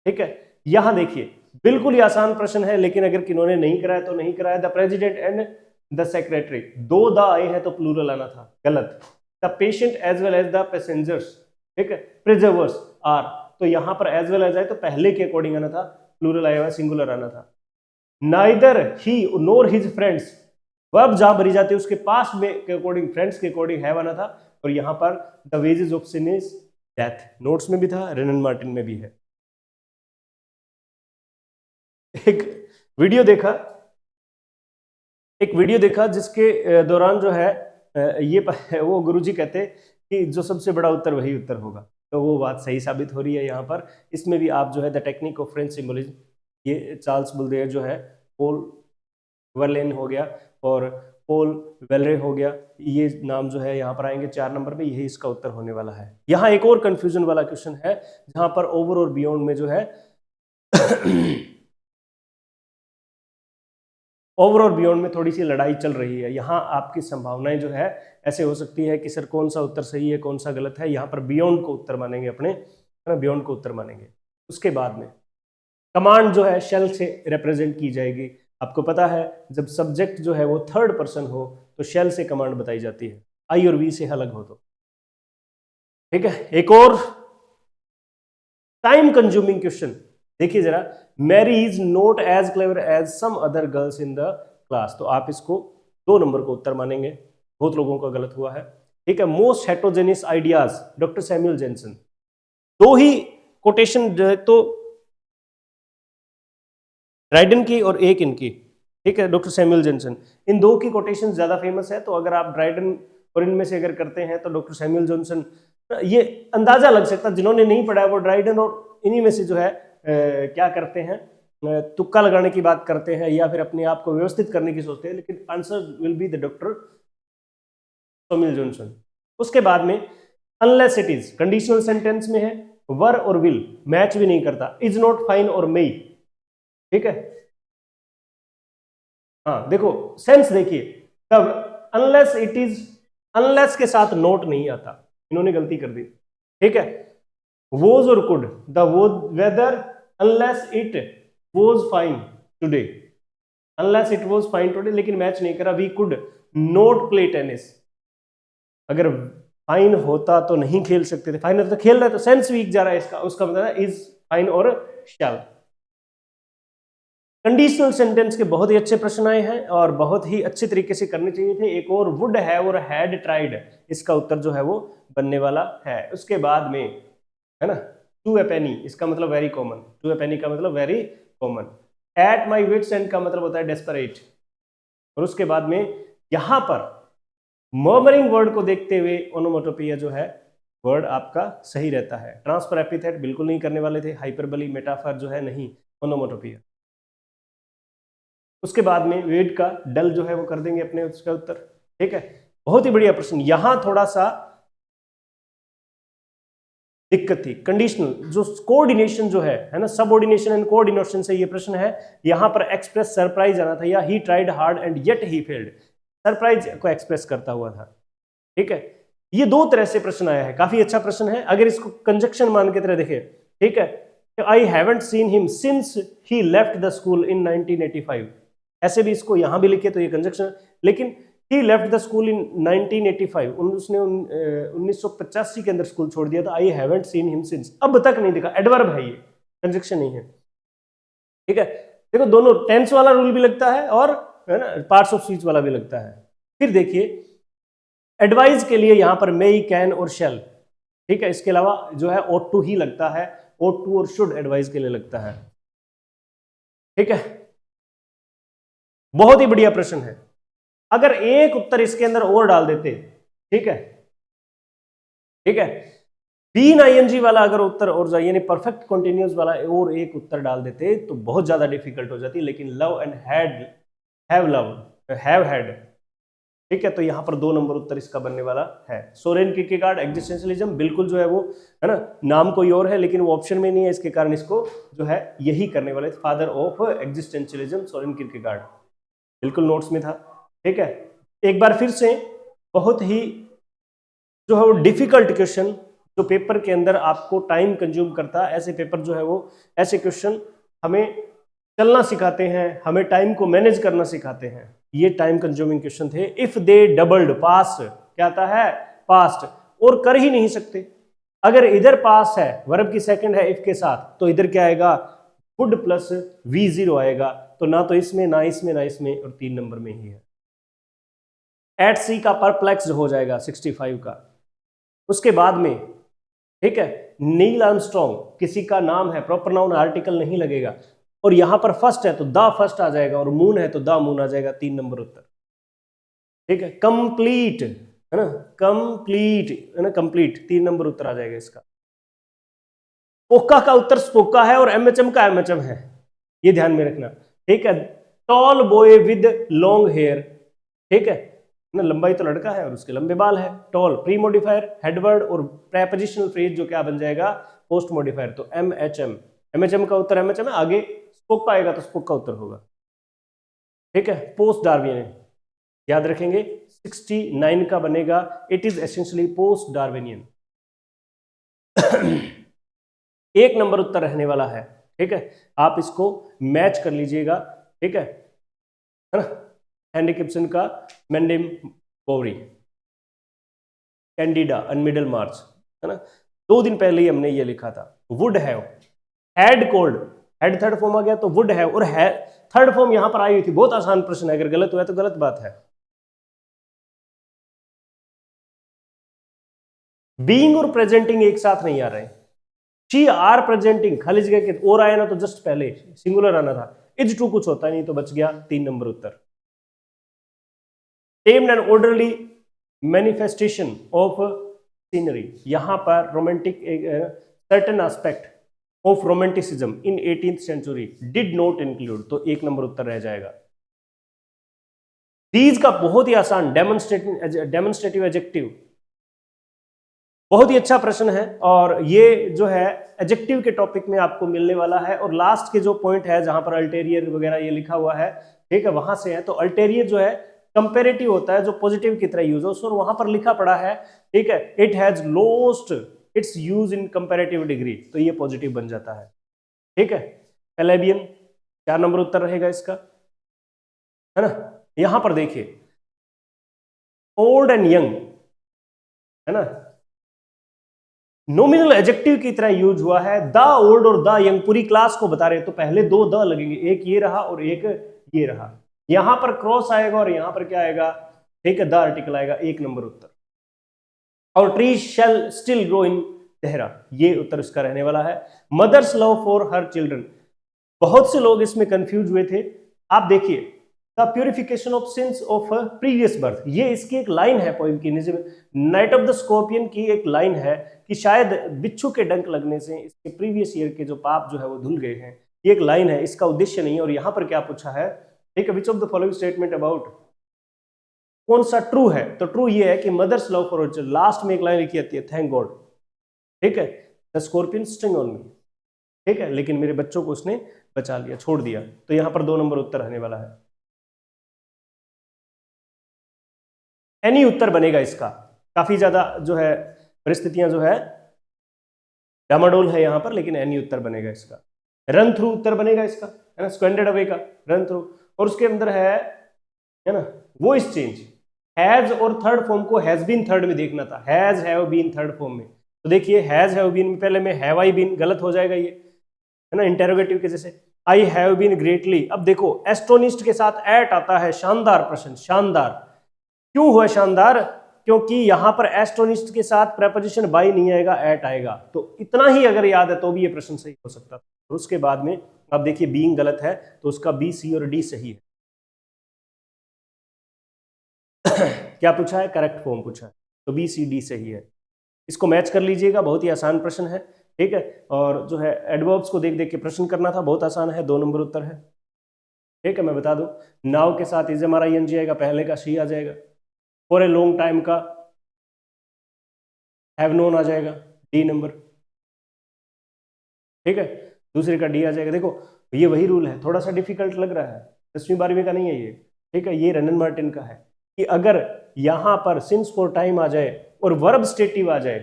ठीक है। यहां देखिए बिल्कुल ही आसान प्रश्न है, लेकिन अगर किन्होंने नहीं कराया तो नहीं कराया। The president and the secretary, 2 the आए हैं तो प्लूरल आना था, गलत। The patient as well as the passengers, ठीक है, प्रिजर्वर्स आर, तो यहां पर एज वेल एज आए तो पहले के अकॉर्डिंग आना था, प्लूरल आया हुआ सिंगुलर आना था। Neither he nor his friends, verb जहां भरी जाती है उसके पास में के अकॉर्डिंग, फ्रेंड्स के अकॉर्डिंग हैव आना था, और यहां पर the wages of sin is death, notes में भी था, रेनन मार्टिन में भी है। एक वीडियो देखा जिसके दौरान जो है ये वो गुरुजी कहते कि जो सबसे बड़ा उत्तर वही उत्तर होगा, तो वो बात सही साबित हो रही है यहाँ पर। इसमें भी आप जो है the technique of French symbolism, ये चार्ल्स बुलदेयर जो है, पोल वर्लेन हो गया और पोल वेलरे हो गया, ये नाम जो है यहाँ पर आएंगे 4 नंबर में, यही इसका उत्तर होने वाला है। यहाँ एक और कंफ्यूजन वाला क्वेश्चन है जहां पर ओवर और बियॉन्ड में जो है ओवर और बियॉन्ड में थोड़ी सी लड़ाई चल रही है। यहाँ आपकी संभावनाएं जो है ऐसे हो सकती है कि सर कौन सा उत्तर सही है कौन सा गलत है, यहाँ पर बियॉन्ड को उत्तर मानेंगे अपने, है ना, बियॉन्ड को उत्तर मानेंगे। उसके बाद में कमांड जो है शेल से रिप्रेजेंट की जाएगी। आपको पता है जब सब्जेक्ट जो है वो थर्ड पर्सन हो तो शेल से कमांड बताई जाती है, आई और वी से अलग हो तो, ठीक है। एक और टाइम कंज्यूमिंग क्वेश्चन देखिए जरा, Mary is not as clever as some other girls in the class, तो आप इसको 2 नंबर को उत्तर मानेंगे, बहुत लोगों का गलत हुआ है, ठीक है। Most heterogeneous ideas, doctor Samuel Johnson, 2 ही कोटेशन जो है तो ड्राइडन की और एक इनकी, ठीक है, डॉक्टर सैमुअल जेनसन, इन 2 की कोटेशन ज्यादा फेमस है, तो अगर आप ड्राइडन और इनमें से अगर करते हैं तो डॉक्टर सैमुअल जेनसन, ये अंदाजा लग सकता है जिन्होंने नहीं पढ़ा है वो ड्राइडन और इन्हीं में से जो है क्या करते हैं, तुक्का लगाने की बात करते हैं या फिर अपने आप को व्यवस्थित करने की सोचते हैं, लेकिन answer will be the doctor Samuel Johnson. उसके बाद में unless it is conditional sentence में है, वर और विल मैच भी नहीं करता, इज नॉट फाइन और मे, ठीक है। हाँ देखो सेंस देखिए, तब अनलेस इट इज, अनलेस के साथ नोट नहीं आता, इन्होंने गलती कर दी, ठीक है। वोज और could, the weather unless it was fine today, unless it was fine today, लेकिन मैच नहीं करा। We could not play tennis, अगर फाइन होता तो नहीं खेल सकते थे, फाइन होता तो खेल रहे, तो सेंस वीक जा रहा है इसका, उसका मतलब है इज फाइन और शैल। कंडीशनल सेंटेंस के बहुत ही अच्छे प्रश्न आए हैं और बहुत ही अच्छे तरीके से करने चाहिए थे। एक और वुड हैव और हैड ट्राइड, इसका उत्तर जो है वो बनने वाला है। उसके बाद में है ना, टू ए पेनी, इसका मतलब very common, two a penny का मतलब very common. At my wits end का मतलब होता है डेस्परेट। और उसके बाद में यहां पर मर्मरिंग वर्ड को देखते हुए ओनोमोटोपिया जो है वर्ड आपका सही रहता है। ट्रांसफर एपिथेट बिल्कुल नहीं करने वाले थे, हाइपरबली मेटाफर जो है नहीं, ओनोमोटोपिया। उसके बाद में वेट का डल जो है वो कर देंगे अपने उसका उत्तर, ठीक है। बहुत ही बढ़िया प्रश्न। यहां थोड़ा सा दिक्कत थी, कंडीशनल जो कोऑर्डिनेशन जो है ना, सबऑर्डिनेशन एंड कोऑर्डिनेशन से ये प्रश्न है। यहां पर एक्सप्रेस सरप्राइज आना था, या he tried hard and yet he failed, surprise को एक्सप्रेस करता हुआ था, ठीक है। ये 2 तरह से प्रश्न आया है, काफी अच्छा प्रश्न है। अगर इसको कंजक्शन मान के तरह देखें, ठीक है, I haven't seen him since he left the school इन 1985, ऐसे भी इसको यहां भी लिखे तो ये कंजक्शन, लेकिन ही लेफ्ट द स्कूल इन 1985, उसने 1985 के अंदर स्कूल छोड़ दिया था। I haven't seen him since, अब तक नहीं देखा, एडवर्ब है ये, कंजक्शन नहीं है, ठीक है। देखो दोनों टेंस वाला रूल भी लगता है और है ना पार्ट्स ऑफ स्पीच वाला भी लगता है। फिर देखिए एडवाइस के लिए यहां पर मे, कैन और शेल, ठीक है, इसके अलावा जो है ought to ही लगता है, ought to और should एडवाइस के लिए लगता है। ठीक है, बहुत ही बढ़िया प्रश्न है। अगर एक उत्तर इसके अंदर और डाल देते, ठीक है, ठीक है, बीन आईएनजी वाला अगर उत्तर और जाए, यानी परफेक्ट कंटिन्यूअस वाला और एक उत्तर डाल देते तो बहुत ज्यादा डिफिकल्ट हो जाती, लेकिन love and had, have loved, have had, ठीक है, तो यहां पर 2 नंबर उत्तर इसका बनने वाला है। सोरेन किरकेगार्ड एग्जिस्टेंशियलिज्म, बिल्कुल जो है वो है ना, नाम कोई और है लेकिन वो ऑप्शन में नहीं है, इसके कारण इसको जो है यही करने वाले, father of existentialism Soren Kierkegaard, बिल्कुल नोट्स में था। ठीक है, एक बार फिर से बहुत ही जो है वो डिफिकल्ट क्वेश्चन, जो पेपर के अंदर आपको टाइम कंज्यूम करता है, ऐसे पेपर जो है वो, ऐसे क्वेश्चन हमें चलना सिखाते हैं, हमें टाइम को मैनेज करना सिखाते हैं। ये टाइम कंज्यूमिंग क्वेश्चन थे। इफ दे डबल्ड, पास्ट क्या आता है, पास्ट, और कर ही नहीं सकते। अगर इधर पास है, वर्ब की सेकंड है इफ के साथ, तो इधर क्या आएगा, वुड प्लस V0 आएगा, तो ना तो इसमें ना इसमें ना इसमें, और 3 नंबर में ही है। एट सी का परप्लेक्स हो जाएगा 65 का। उसके बाद में, ठीक है, नील आर्मस्ट्रॉन्ग किसी का नाम है, प्रॉपर नाउन आर्टिकल नहीं लगेगा, और यहां पर फर्स्ट है तो द फर्स्ट आ जाएगा, और मून है तो द मून आ जाएगा, 3 नंबर उत्तर। ठीक है, कंप्लीट है ना, कंप्लीट है ना, कंप्लीट 3 नंबर उत्तर आ जाएगा इसका। स्पोका का उत्तर स्पोका है, और एमएचएम का एमएचएम है, ये ध्यान में रखना। ठीक है, tall boy with long hair, ठीक है ना, लंबाई तो लड़का है और उसके लंबे बाल है। टॉल प्री मॉडिफायर, हेडवर्ड और प्रेपोजिशनल फ्रेज जो क्या बन जाएगा, पोस्ट मॉडिफायर, तो एमएचएम, एमएचएम का उत्तर एमएचएम है। आगे स्पोक आएगा तो स्पोक का उत्तर होगा। ठीक है, पोस्ट डार्विनियन याद रखेंगे, 69 का बनेगा, it is essentially post Darwinian. 1 number उत्तर रहने वाला है। ठीक है, आप इसको मैच कर लीजिएगा। ठीक है ना, हेनरी गिब्सन का मेंडेम बोवरी, कैंडिडा एंड मिडल मार्च, है ना, 2 दिन पहले ही हमने ये लिखा था। Would have, had could, had third form आ गया तो वुड हैव, और है थर्ड फॉर्म यहां पर आई हुई थी। बहुत आसान प्रश्न है, अगर गलत हुआ तो गलत बात है। बीइंग और प्रेजेंटिंग एक साथ नहीं आ रहे। शी आर प्रेजेंटिंग, खाली जगह के और आया ना तो जस्ट पहले सिंगुलर आना था। इज टू कुछ होता नहीं तो बच गया, 3 नंबर उत्तर। Tamed and orderly manifestation of scenery, यहां पर romantic certain aspect of romanticism in 18th century did not include, तो 1 नंबर उत्तर रह जाएगा। दीज का बहुत ही आसान, डेमोन्स्ट्रेटिव एडजेक्टिव, बहुत ही अच्छा प्रश्न है, और ये जो है एडजेक्टिव के टॉपिक में आपको मिलने वाला है। और लास्ट के जो पॉइंट है जहां पर अल्टेरियर वगैरह ये लिखा हुआ है, ठीक है, वहां से है। तो अल्टेरियर जो है कंपेरेटिव होता है, जो पॉजिटिव की तरह यूज हो, और वहां पर लिखा पड़ा है, ठीक है, it has lost its use in comparative degree, तो ये पॉजिटिव बन जाता है। ठीक है, पेलेबियन 4 नंबर उत्तर रहेगा इसका, है ना। यहां पर देखिए, ओल्ड एंड यंग, है ना, नॉमिनल एडजेक्टिव की तरह यूज हुआ है। द ओल्ड और द यंग पूरी क्लास को बता रहे हैं, तो पहले 2 द लगेंगे, एक ये रहा और एक ये रहा। यहां पर क्रॉस आएगा और यहां पर क्या आएगा, ठीक है, द आर्टिकल आएगा, 1 नंबर उत्तर। और tree shall still grow in तेहरा, ये उत्तर इसका रहने वाला है। Mother's love for her children, बहुत से लोग इसमें कंफ्यूज हुए थे। आप देखिए, the purification of sins of previous birth, ये इसकी एक लाइन है पोएम की। नाइट ऑफ द स्कॉर्पियन की एक लाइन है कि शायद बिच्छू के डंक लगने से इसके प्रीवियस ईयर के जो पाप जो है वो धुल गए हैं। ये एक लाइन है, इसका उद्देश्य नहीं है। और यहां पर क्या पूछा है, ठीक है, which of the following statement about, कौन सा ट्रू है, तो ट्रू ये है कि mothers love for children, last में एक लाइन लिखी आती है, थैंक गॉड, ठीक है, the scorpion sting on me, ठीक है, लेकिन मेरे बच्चों को उसने बचा लिया, छोड़ दिया। तो यहां पर 2 नंबर उत्तर रहने वाला है। एनी उत्तर बनेगा इसका। काफी ज्यादा जो है परिस्थितियां जो है डामाडोल है यहां पर, लेकिन एनी उत्तर बनेगा इसका। रन थ्रू उत्तर बनेगा इसका, है ना, स्क्वेंडेड अवे का रन थ्रू। और उसके अंदर है ना, वॉइस चेंज, हैज और थर्ड फॉर्म को हैज बीन थर्ड में देखना था, has have been third form में। तो देखिए, हैज हैव बीन में पहले में हैव आई बीन, गलत हो जाएगा ये, है ना, इंटेरोगेटिव के जैसे। आई हैव बीन ग्रेटली, अब देखो एस्टोनिस्ट के साथ एट आता है, शानदार प्रश्न, शानदार। क्यों हुआ शानदार, क्योंकि यहां पर एस्टोनिस्ट के साथ प्रेपोजिशन बाय नहीं आएगा, एट आएगा। तो इतना ही अगर याद है तो भी ये प्रश्न सही हो सकता था। और उसके बाद में अब देखिए बीइंग गलत है तो उसका बी, सी और डी सही है। क्या पूछा है? करेक्ट फॉर्म पूछा है, तो बी, सी, डी सही है। इसको मैच कर लीजिएगा, बहुत ही आसान प्रश्न है, ठीक है। और जो है एडवर्ब्स को देख देख के प्रश्न करना था, बहुत आसान है, 2 नंबर उत्तर है, ठीक है। मैं बता दूं, नाउ के साथ इज हमारा ing आएगा, पहले का शी आ जाएगा, फॉर ए लॉन्ग टाइम का हैव नोन आ जाएगा, डी नंबर, ठीक है। दूसरे का डी आ जाएगा। देखो ये वही रूल है, थोड़ा सा डिफिकल्ट लग रहा है, 10वीं 12वीं का नहीं है ये, ठीक है। ये रनन मार्टिन का है कि अगर यहां पर सिंस फॉर टाइम आ जाए और वर्ब स्टेटिव आ जाए,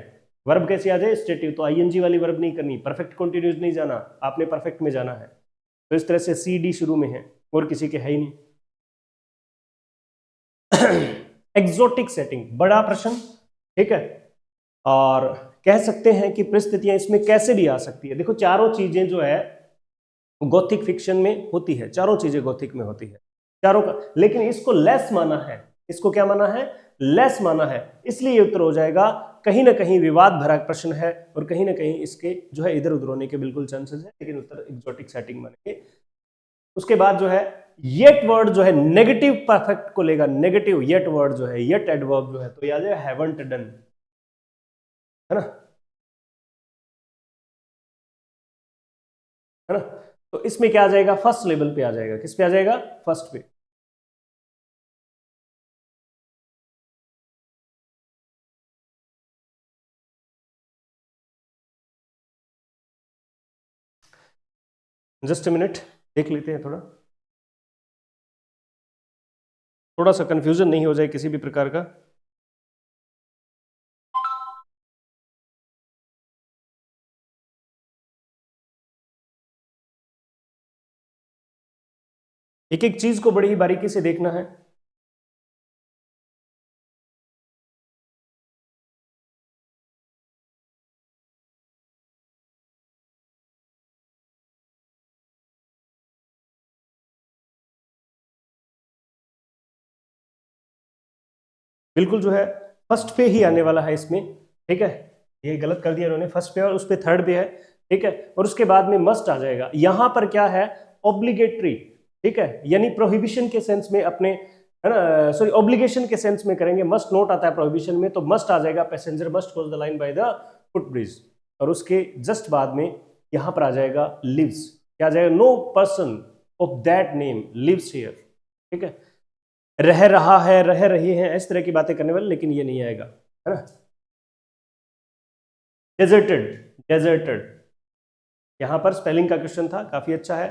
वर्ब कैसे आ जाए? स्टेटिव, तो आईएनजी वाली वर्ब नहीं करनी, परफेक्ट कंटीन्यूअस नहीं जाना, आपने परफेक्ट में जाना है। तो इस तरह से सी डी शुरू में है और किसी के है ही नहीं। एक्सोटिक सेटिंग, बड़ा प्रश्न, ठीक है। और कह सकते हैं कि परिस्थितियां इसमें कैसे भी आ सकती है। देखो चारों चीजें जो है गोथिक फिक्शन में होती है, चारों चीजें गोथिक में होती है, चारों का, लेकिन इसको लेस माना है। इसको क्या माना है? लेस माना है। इसलिए ये उत्तर हो जाएगा, कहीं ना कहीं विवाद भरा प्रश्न है और कहीं ना कहीं इसके जो है इधर उधर होने के बिल्कुल चांसेस है, लेकिन उत्तर एक्सोटिक सेटिंग मानेंगे। उसके बाद जो है येट वर्ड जो है नेगेटिव परफेक्ट को लेगा, नेगेटिव येट वर्ड जो है, येट एडवर्ब जो है, तो याद है हैवंट डन, है ना, है ना। तो इसमें क्या आ जाएगा? फर्स्ट लेवल पे आ जाएगा। किस पे आ जाएगा? फर्स्ट पे। जस्ट अ मिनट, देख लेते हैं थोड़ा सा कंफ्यूजन नहीं हो जाए किसी भी प्रकार का। एक एक चीज को बड़ी ही बारीकी से देखना है। बिल्कुल जो है फर्स्ट पे ही आने वाला है इसमें, ठीक है। ये गलत कर दिया उन्होंने, फर्स्ट पे और उस पे थर्ड पे है, ठीक है। और उसके बाद में मस्ट आ जाएगा। यहां पर क्या है? ऑब्लिगेटरी, ठीक है, यानी प्रोहिबिशन के सेंस में अपने, है ना, सॉरी ऑब्लिगेशन के सेंस में करेंगे। मस्ट नोट आता है प्रोहिबिशन में, तो मस्ट आ जाएगा, passenger must cross the line by the foot bridge. और उसके जस्ट बाद में यहां पर आ जाएगा लिव्स। क्या आ जाएगा? No person of that name lives here, ठीक है। रह रहा है, रह रही है, इस तरह की बातें करने वाले, लेकिन ये नहीं आएगा, है ना। डेजर्टेड, डेजर्टेड, यहां पर स्पेलिंग का क्वेश्चन था, काफी अच्छा है।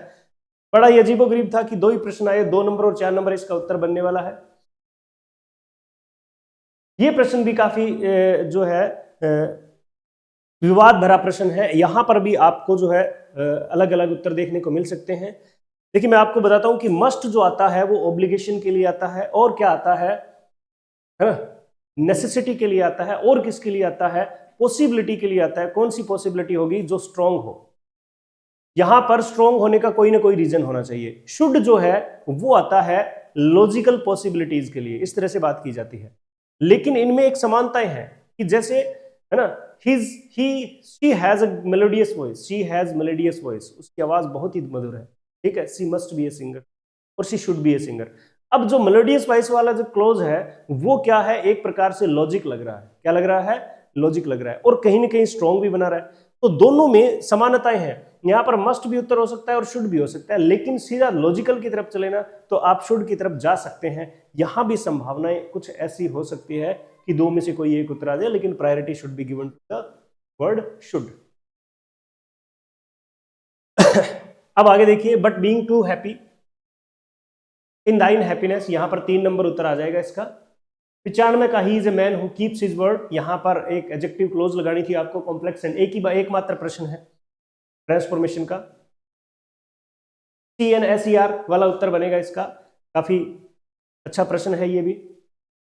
बड़ा ही अजीबोगरीब था कि 2 ही प्रश्न आए, 2 नंबर और 4 नंबर इसका उत्तर बनने वाला है। ये प्रश्न भी काफी जो है विवाद भरा प्रश्न है। यहां पर भी आपको जो है अलग अलग उत्तर देखने को मिल सकते हैं। देखिए मैं आपको बताता हूं कि मस्ट जो आता है वो ऑब्लिगेशन के लिए आता है, और क्या आता है ना, नेसेसिटी के लिए आता है, और किसके लिए आता है? पॉसिबिलिटी के लिए आता है। कौन सी पॉसिबिलिटी होगी? जो स्ट्रांग हो। यहां पर स्ट्रांग होने का कोई ना कोई रीजन होना चाहिए। शुड जो है वो आता है लॉजिकल पॉसिबिलिटीज के लिए, इस तरह से बात की जाती है। लेकिन इनमें एक समानताएं हैं कि जैसे, है ना, his he she has a melodious voice, she has melodious voice, उसकी आवाज बहुत ही मधुर है, ठीक है। She must be a singer और she should be a singer. अब जो मेलोडियस वॉइस वाला जो क्लोज है वो क्या है? एक प्रकार से लॉजिक लग रहा है। क्या लग रहा है? लॉजिक लग रहा है, और कहीं ना कहीं स्ट्रॉन्ग भी बना रहा है। तो दोनों में समानताएं हैं। यहां पर मस्ट भी उत्तर हो सकता है और शुड भी हो सकता है, लेकिन सीधा लॉजिकल की तरफ चले ना तो आप शुड की तरफ जा सकते हैं। यहां भी संभावनाएं कुछ ऐसी हो सकती है कि 2 में से कोई एक उत्तर आ जाए, लेकिन priority should be given to the word should. अब आगे देखिए, but being too happy in thine happiness, यहां पर 3 नंबर उत्तर आ जाएगा इसका। 95 का he is a man who keeps his word, यहां पर एक एडजेक्टिव क्लोज लगानी थी आपको, कॉम्प्लेक्स एंड एकमात्र प्रश्न है ट्रांसफॉर्मेशन का। CNSER वाला उत्तर बनेगा इसका। काफी अच्छा प्रश्न है ये भी,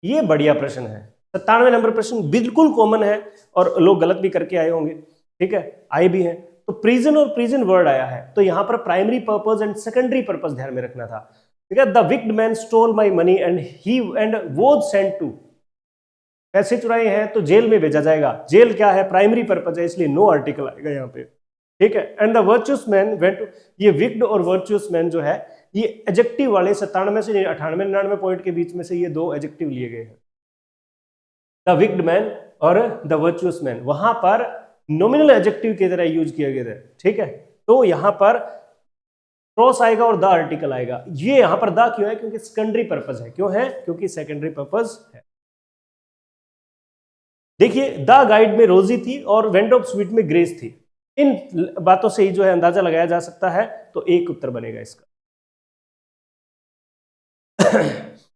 ये बढ़िया प्रश्न है। 97 नंबर प्रश्न बिल्कुल कॉमन है और लोग गलत भी करके आए होंगे, ठीक है, आए भी हैं। तो प्रिजन और प्रिजन वर्ड आया है, तो यहां पर primary purpose and secondary purpose ध्यान में रखना था, ठीक है। The wicked man stole my money and he and was sent to, पैसे चुराए हैं तो जेल में भेजा जाएगा। जेल क्या है, प्राइमरी पर्पज है, इसलिए नो आर्टिकल आएगा यहाँ पे, ठीक है। And the virtuous man went, ये विक्ड और वर्चुअस मैन जो है ये एडजेक्टिव वाले 97 से 98 99 पॉइंट के बीच में से ये दो एडजेक्टिव लिए गए हैं, द विक्ड मैन और द वर्चुअस मैन। वहां पर नॉमिनल एडजेक्टिव की तरह यूज किया गया था, ठीक है। तो यहां पर क्रॉस आएगा और द आर्टिकल आएगा। ये यहां पर द क्यों है, क्योंकि सेकेंडरी पर्पज है। क्यों है, क्योंकि सेकेंडरी पर्पज है। देखिए द गाइड में रोजी थी और वेंट ऑफ स्वीट में ग्रेस थी। इन बातों से ही जो है अंदाजा लगाया जा सकता है, तो एक उत्तर बनेगा इसका।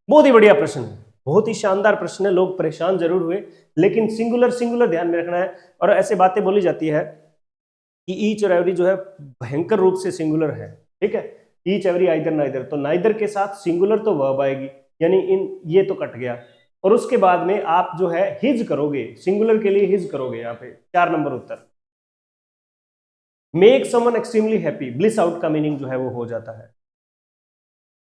बहुत ही बढ़िया प्रश्न है, बहुत ही शानदार प्रश्न है। लोग परेशान जरूर हुए, लेकिन सिंगुलर सिंगुलर ध्यान में रखना है। और ऐसे बातें बोली जाती है कि ईच और एवरी जो है भयंकर रूप से सिंगुलर है, ठीक है। ईच एवरी आइदर नाइदर, तो नाइदर के साथ सिंगुलर तो वर्ब आएगी, यानी इन ये तो कट गया। और उसके बाद में आप जो है हिज करोगे, सिंगुलर के लिए हिज करोगे। यहाँ पे 4 नंबर उत्तर। Make someone extremely happy, bliss out का मीनिंग जो है वो हो जाता है।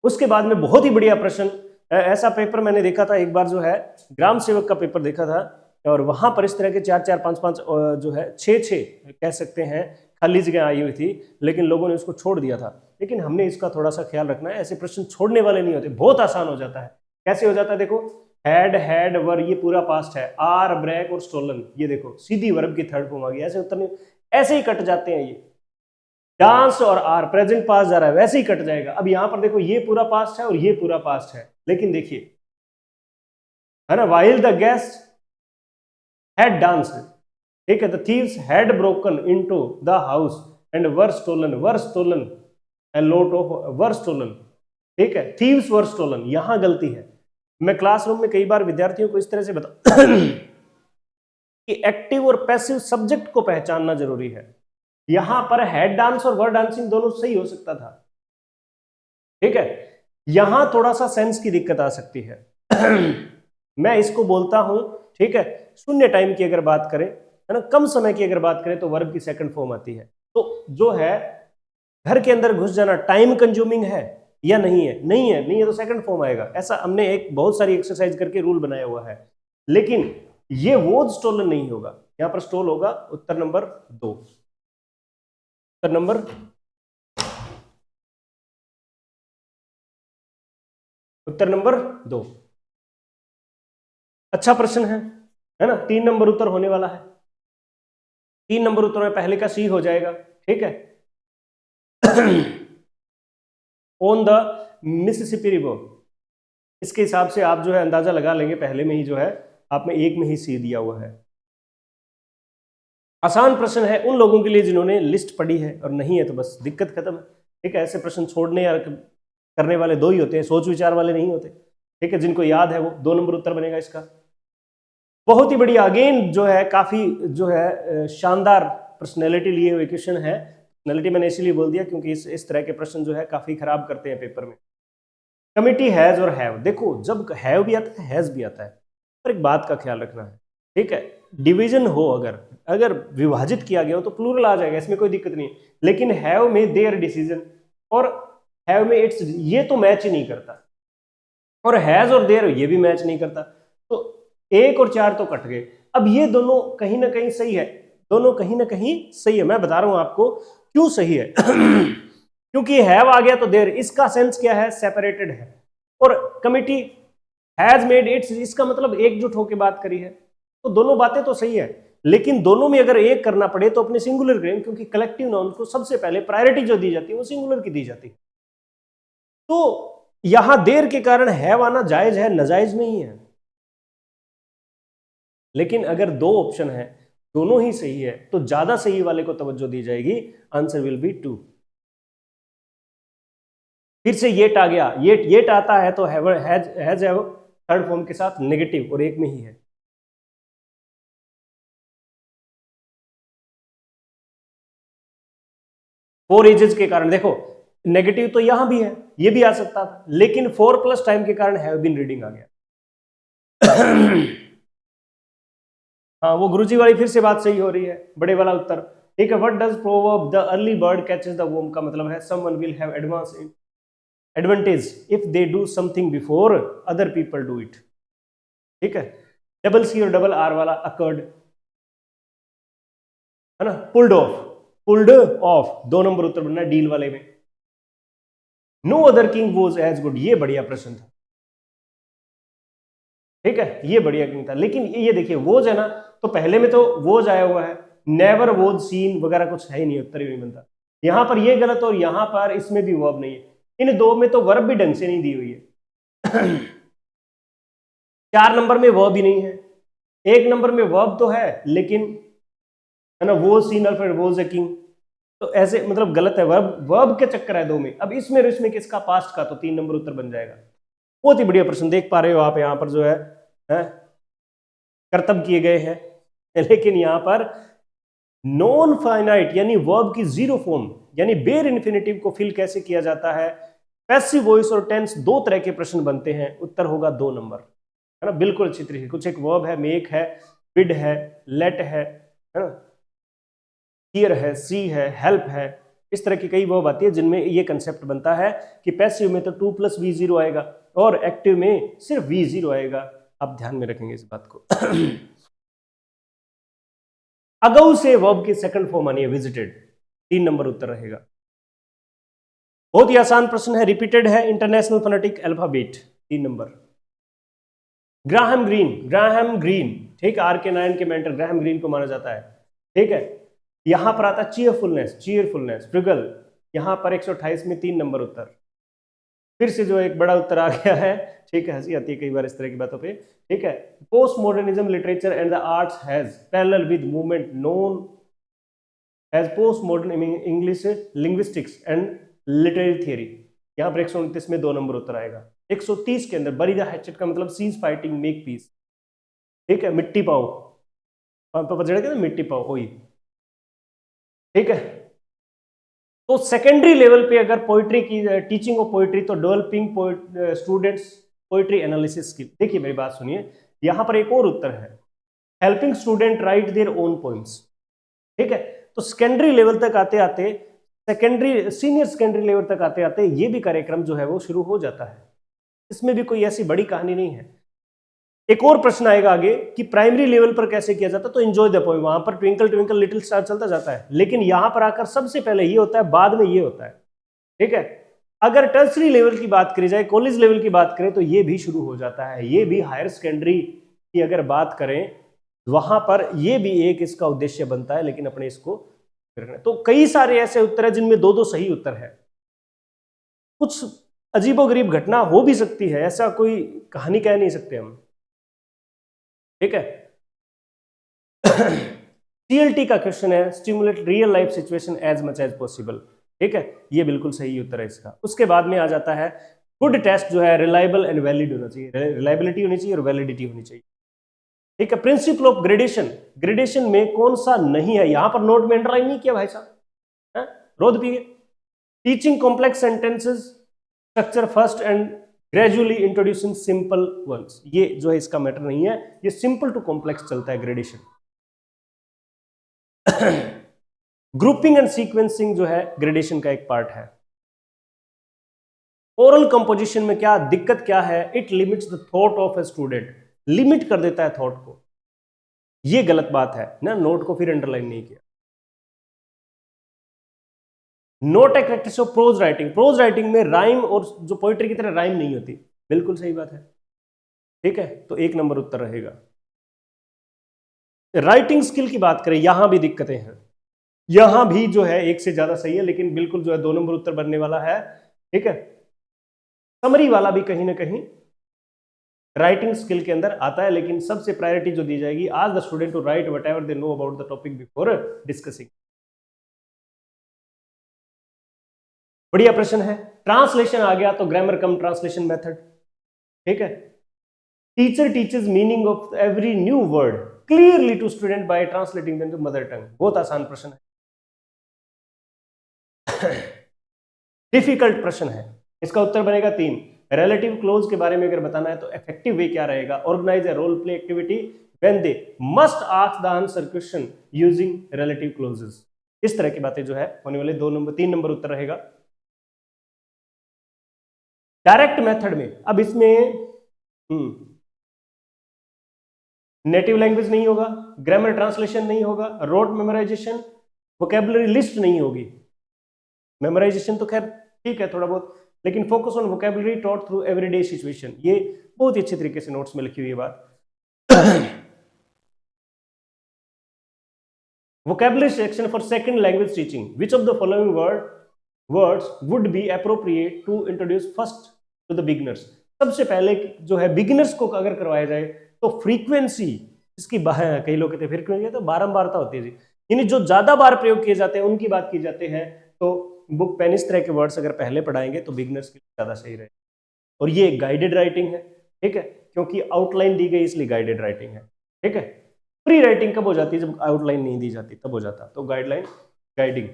उसके बाद में बहुत ही बढ़िया प्रश्न, ऐसा पेपर मैंने देखा था एक बार, जो है ग्राम सेवक का पेपर देखा था, और वहां पर इस तरह के 4 4 5 5 जो है 6 6 कह सकते हैं खाली जगह आई हुई थी, लेकिन लोगों ने उसको छोड़ दिया था। लेकिन हमने इसका थोड़ा सा ख्याल रखना है, ऐसे प्रश्न छोड़ने वाले नहीं होते, बहुत आसान हो जाता है। कैसे हो जाता है, देखो हैड वर ये पूरा पास्ट है, आर ब्रेक और स्टोलन ये देखो सीधी वर्ब की थर्ड फॉर्म आ गई, ऐसे उत्तर नहीं, ऐसे ही कट जाते हैं। ये डांस और आर प्रेजेंट पास्ट जा रहा है, वैसे ही कट जाएगा। अब यहां पर देखो ये पूरा पास्ट है और ये पूरा पास्ट है, लेकिन देखिए है ना, while the guest had danced, ठीक है, the thieves had broken into the house and were stolen and lot of were stolen, ठीक है, थीव्स वर स्टोलन। यहां गलती है। मैं क्लासरूम में कई बार विद्यार्थियों को इस तरह से बता कि एक्टिव और पैसिव सब्जेक्ट को पहचानना जरूरी है। यहां पर हेड डांस और वर्ड डांसिंग दोनों सही हो सकता था, ठीक है। यहां थोड़ा सा सेंस की दिक्कत आ सकती है। मैं इसको बोलता हूं, ठीक है, शून्य टाइम की अगर बात करें, है ना, कम समय की अगर बात करें तो वर्ब की सेकंड फॉर्म आती है। तो जो है घर के अंदर घुस जाना टाइम कंज्यूमिंग है या नहीं है, नहीं है, नहीं है तो सेकंड फॉर्म आएगा। ऐसा हमने एक बहुत सारी एक्सरसाइज करके रूल बनाया हुआ है, लेकिन ये वो स्टोलन नहीं होगा, यहां पर स्टोल होगा। उत्तर नंबर 2, उत्तर नंबर उत्तर नंबर 2। अच्छा प्रश्न है ना। 3 नंबर उत्तर होने वाला है। 3 नंबर उत्तर में पहले का सी हो जाएगा, ठीक है। ऑन द मिसिसिपी रिवर, इसके हिसाब से आप जो है अंदाजा लगा लेंगे, पहले में ही जो है आप में एक में ही सी दिया हुआ है। आसान प्रश्न है उन लोगों के लिए जिन्होंने लिस्ट पढ़ी है, और नहीं है तो बस दिक्कत खत्म है, ठीक है। ऐसे प्रश्न छोड़ने या करने वाले 2 ही होते हैं, सोच विचार वाले नहीं होते, ठीक है। जिनको याद है वो 2 नंबर उत्तर बनेगा इसका। बहुत ही बढ़िया, अगेन जो है काफी जो है शानदार पर्सनैलिटी लिए हुए क्वेश्चन है। पर्सनैलिटी मैंने इसीलिए बोल दिया क्योंकि इस तरह के प्रश्न जो है काफी खराब करते हैं पेपर में। कमिटी हैज और हैव, देखो जब हैव भी आता है हैज भी आता है, पर एक बात का ख्याल रखना है, ठीक है। डिवीजन हो, अगर विभाजित किया गया हो तो प्लूरल आ जाएगा, इसमें कोई दिक्कत नहीं। लेकिन हैव में देयर डिसीजन और हैव में इट्स, ये तो मैच ही नहीं करता, और हैज और देयर ये भी मैच नहीं करता। तो 1 और 4 तो कट गए। अब ये दोनों कहीं ना कहीं सही है, दोनों कहीं ना कहीं सही है। मैं बता रहा हूं आपको क्यों सही है। क्योंकि हैव आ गया तो देयर, इसका सेंस क्या है, सेपरेटेड है। और कमिटी हैज मेड इट्स, इसका मतलब एकजुट होकर बात करी है। तो दोनों बातें तो सही है, लेकिन दोनों में अगर एक करना पड़े तो अपने सिंगुलर करें, क्योंकि कलेक्टिव नाउन को सबसे पहले प्रायोरिटी जो दी जाती है वो सिंगुलर की दी जाती है। तो यहां देर के कारण हैव आना जायज है, नाजायज नहीं है। लेकिन अगर 2 ऑप्शन है, दोनों ही सही है, तो ज्यादा सही वाले को तवज्जो दी जाएगी। Answer will B 2। फिर से येट आ गया, येट आता है तो हैज थर्ड फॉर्म के साथ नेगेटिव और एक में ही है। फोर एजेस के कारण देखो नेगेटिव तो यहां भी है, ये भी आ सकता था, लेकिन 4 प्लस टाइम के कारण हैव बीन रीडिंग आ गया। हाँ, वो गुरुजी वाली फिर से बात सही हो रही है, बड़े वाला उत्तर, ठीक है। What does proverb the early bird catches the worm का मतलब है someone will have advantage if they do something before other people do it, ठीक है। डबल सी और डबल आर वाला अकर्ड, है ना। Pulled off, pulled off 2 number उत्तर बनना है डील वाले में। No other king was as good, ये बढ़िया प्रश्न था, ठीक है, ये बढ़िया किंग था। लेकिन ये देखिए वोज है ना, तो पहले में तो वोज आया हुआ है, नेवर वोज सीन वगैरह कुछ है ही नहीं, उत्तर ही नहीं बनता। यहां पर ये गलत और यहां पर इसमें भी वर्ब नहीं है, इन दो में तो वर्ब भी ढंग से नहीं दी हुई है। 4 नंबर में वर्ब भी नहीं है, 1 नंबर में वर्ब तो है लेकिन, है ना, वो सीन और फिर वोज ए किंग, तो ऐसे मतलब गलत है, वर्ब वर्ब के चक्कर है 2 में। अब इसमें किसका, पास्ट का, तो 3 नंबर उत्तर बन जाएगा। बहुत ही बढ़िया प्रश्न, देख पा रहे हो आप यहाँ पर जो है कर्तव्य किए गए हैं। लेकिन यहां पर नॉन फाइनाइट यानी वर्ब की जीरो फॉर्म यानी बेर इन्फिनेटिव को फिल कैसे किया जाता है, पैसिव वॉइस और टेंस, 2 तरह के प्रश्न बनते हैं, उत्तर होगा 2 नंबर, है ना, बिल्कुल अच्छी तरीके। कुछ एक वर्ब है, मेक है, बिड है, लेट है ना, हियर है, सी है, हेल्प है, इस तरह की कई वर्ब आती है जिनमें ये कंसेप्ट बनता है कि पैसिव में तो 2 + V0 आएगा और एक्टिव में सिर्फ V0 आएगा। आप ध्यान में रखेंगे इस बात को। अगौ से वर्ब की सेकंड फॉर्म आनी है विजिटेड, 3 नंबर उत्तर रहेगा। बहुत ही आसान प्रश्न है, रिपीटेड है, international phonetic alphabet, 3 number. Graham green, Graham green, ठीक, आर के 9 के मेंटर ग्राहम ग्रीन को माना जाता है, ठीक है। यहां पर आता है चीयरफुलनेस, चीयरफुलनेस, फ्रिगल, यहां पर 128 में 3 नंबर उत्तर। फिर से जो एक बड़ा उत्तर आ गया है, ठीक है, हंसी आती है कई बार इस तरह की बातों पे, ठीक है। Post modernism literature and the arts has parallel with movement known as post modern English linguistics and literary theory, यहां पर 129 में 2 नंबर उत्तर आएगा। 130 के अंदर बरी द हैचेट का मतलब सीज फाइटिंग मेक पीस, ठीक है, मिट्टी पाओ, पता चलेगा ना, मिट्टी पाओ हुई, ठीक है। तो सेकेंडरी लेवल पे अगर पोइट्री की टीचिंग ऑफ पोइट्री, तो developing students poetry analysis skill. देखिए मेरी बात सुनिए, यहां पर एक और उत्तर है, helping student right their own poems, ठीक है। तो सेकेंडरी लेवल तक आते आते, सेकेंडरी सीनियर सेकेंडरी लेवल तक आते आते ये भी कार्यक्रम जो है वो शुरू हो जाता है, इसमें भी कोई ऐसी बड़ी कहानी नहीं है। एक और प्रश्न आएगा आगे कि प्राइमरी लेवल पर कैसे किया जाता है, तो एंजॉय द पोएम, वहां पर ट्विंकल ट्विंकल लिटिल स्टार चलता जाता है, लेकिन यहां पर आकर सबसे पहले ये होता है, बाद में ये होता है, ठीक है। अगर टर्सरी लेवल की बात करी जाए, कॉलेज लेवल की बात करें, तो ये भी शुरू हो जाता है, ये भी हायर सेकेंडरी की अगर बात करें, वहां पर ये भी एक इसका उद्देश्य बनता है, लेकिन अपने इसको, तो कई सारे ऐसे उत्तर है जिनमें 2-2 सही उत्तर है। कुछ अजीबोगरीब घटना हो भी सकती है, ऐसा कोई कहानी कह नहीं सकते हम, ठीक है। सीएलटी का क्वेश्चन है, stimulate real life situation as much as possible, ठीक है, ये बिल्कुल सही उत्तर है इसका। उसके बाद में आ जाता है गुड टेस्ट जो है रिलायबल एंड वैलिड होना चाहिए, रिलायबिलिटी होनी चाहिए और वैलिडिटी होनी चाहिए, ठीक है। प्रिंसिपल ऑफ ग्रेडेशन, ग्रेडेशन में कौन सा नहीं है, यहां पर नोट में अंडरलाइन नहीं किया भाई साहब, रोद पी। Teaching complex sentences structure first and gradually introducing simple ones, ये जो है इसका मैटर नहीं है, ये सिंपल टू कॉम्प्लेक्स चलता है ग्रेडेशन। ग्रुपिंग एंड सीक्वेंसिंग जो है ग्रेडेशन का एक पार्ट है। ओरल कंपोजिशन में क्या दिक्कत क्या है, it limits the thought of a student, limit कर देता है थॉट को, ये गलत बात है ना, नोट को फिर अंडरलाइन नहीं किया। Note a characteristic of pros writing, pros writing में राइम और जो पोइट्री की तरह राइम नहीं होती, बिल्कुल सही बात है, ठीक है, तो 1 नंबर उत्तर रहेगा। राइटिंग स्किल की बात करें, यहां भी दिक्कतें हैं, यहां भी जो है एक से ज्यादा सही है, लेकिन बिल्कुल जो है 2 नंबर उत्तर बनने वाला है, ठीक है। समरी वाला भी कहीं ना कहीं राइटिंग स्किल के अंदर आता है, लेकिन सबसे प्रायोरिटी जो दी जाएगी, ask the student to write whatever they know about the topic before discussing. बढ़िया प्रश्न है। ट्रांसलेशन आ गया तो ग्रामर कम ट्रांसलेशन मेथड, ठीक है। Teacher teachers meaning of every new word clearly to student by translating them to mother tongue, बहुत आसान प्रश्न है। डिफिकल्ट प्रश्न है, इसका उत्तर बनेगा 3। रिलेटिव क्लोज के बारे में अगर बताना है तो इफेक्टिव वे क्या रहेगा, organise a role play activity when they must ask the answer question using relative clauses, इस तरह की बातें जो है होने वाले 3 नंबर उत्तर रहेगा। डायरेक्ट मेथड में अब इसमें नेटिव लैंग्वेज नहीं होगा, ग्रामर ट्रांसलेशन नहीं होगा, रोट मेमोराइजेशन, वोकेबलरी लिस्ट नहीं होगी। मेमोराइजेशन तो खैर ठीक है थोड़ा बहुत, लेकिन focus on vocabulary taught through everyday situation, ये बहुत ही अच्छे तरीके से नोट्स में लिखी हुई है बात। vocabulary section for second language teaching, which of the following words would be appropriate to introduce first to the beginners। सबसे पहले जो है बिगिनर्स को अगर करवाया जाए तो फ्रीक्वेंसी, इसकी कई लोग कहते हैं फ्रीक्वेंसी तो बारंबारता होती है जी, यानी जो ज्यादा बार प्रयोग किए जाते हैं उनकी बात की जाती है। तो बुक पेन इस तरह के वर्ड्स अगर पहले पढ़ाएंगे तो बिगिनर्स के लिए ज्यादा सही रहे। और ये गाइडेड राइटिंग है, ठीक है, क्योंकि आउटलाइन दी गई इसलिए गाइडेड राइटिंग है, ठीक है। प्री राइटिंग कब हो जाती है? जब आउटलाइन नहीं दी जाती तब हो जाता, तो guideline guiding.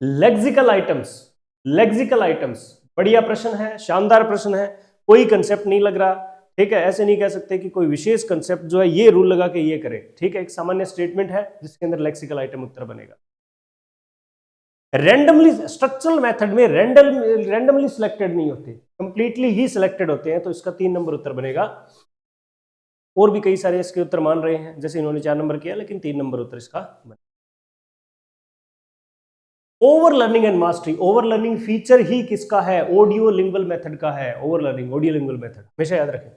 Lexical items, lexical items बढ़िया प्रश्न है, शानदार प्रश्न है, कोई कंसेप्ट नहीं लग रहा, ठीक है। ऐसे नहीं कह सकते कि कोई विशेष कंसेप्ट जो है ये रूल लगा के ये करे, ठीक है। एक सामान्य स्टेटमेंट है जिसके अंदर लेक्सिकल आइटम उत्तर बनेगा। रैंडमली स्ट्रक्चरल मेथड में रैंडमली सिलेक्टेड नहीं होते, कंप्लीटली ही सिलेक्टेड होते हैं, तो इसका 3 नंबर उत्तर बनेगा। और भी कई सारे इसके उत्तर मान रहे हैं, जैसे इन्होंने 4 नंबर किया, लेकिन 3 नंबर उत्तर इसका बनेगा। Over learning and mastery, over learning feature ही किसका है? ऑडियो लिंगुअल मेथड का है। Over learning audio lingual method हमेशा याद रखें।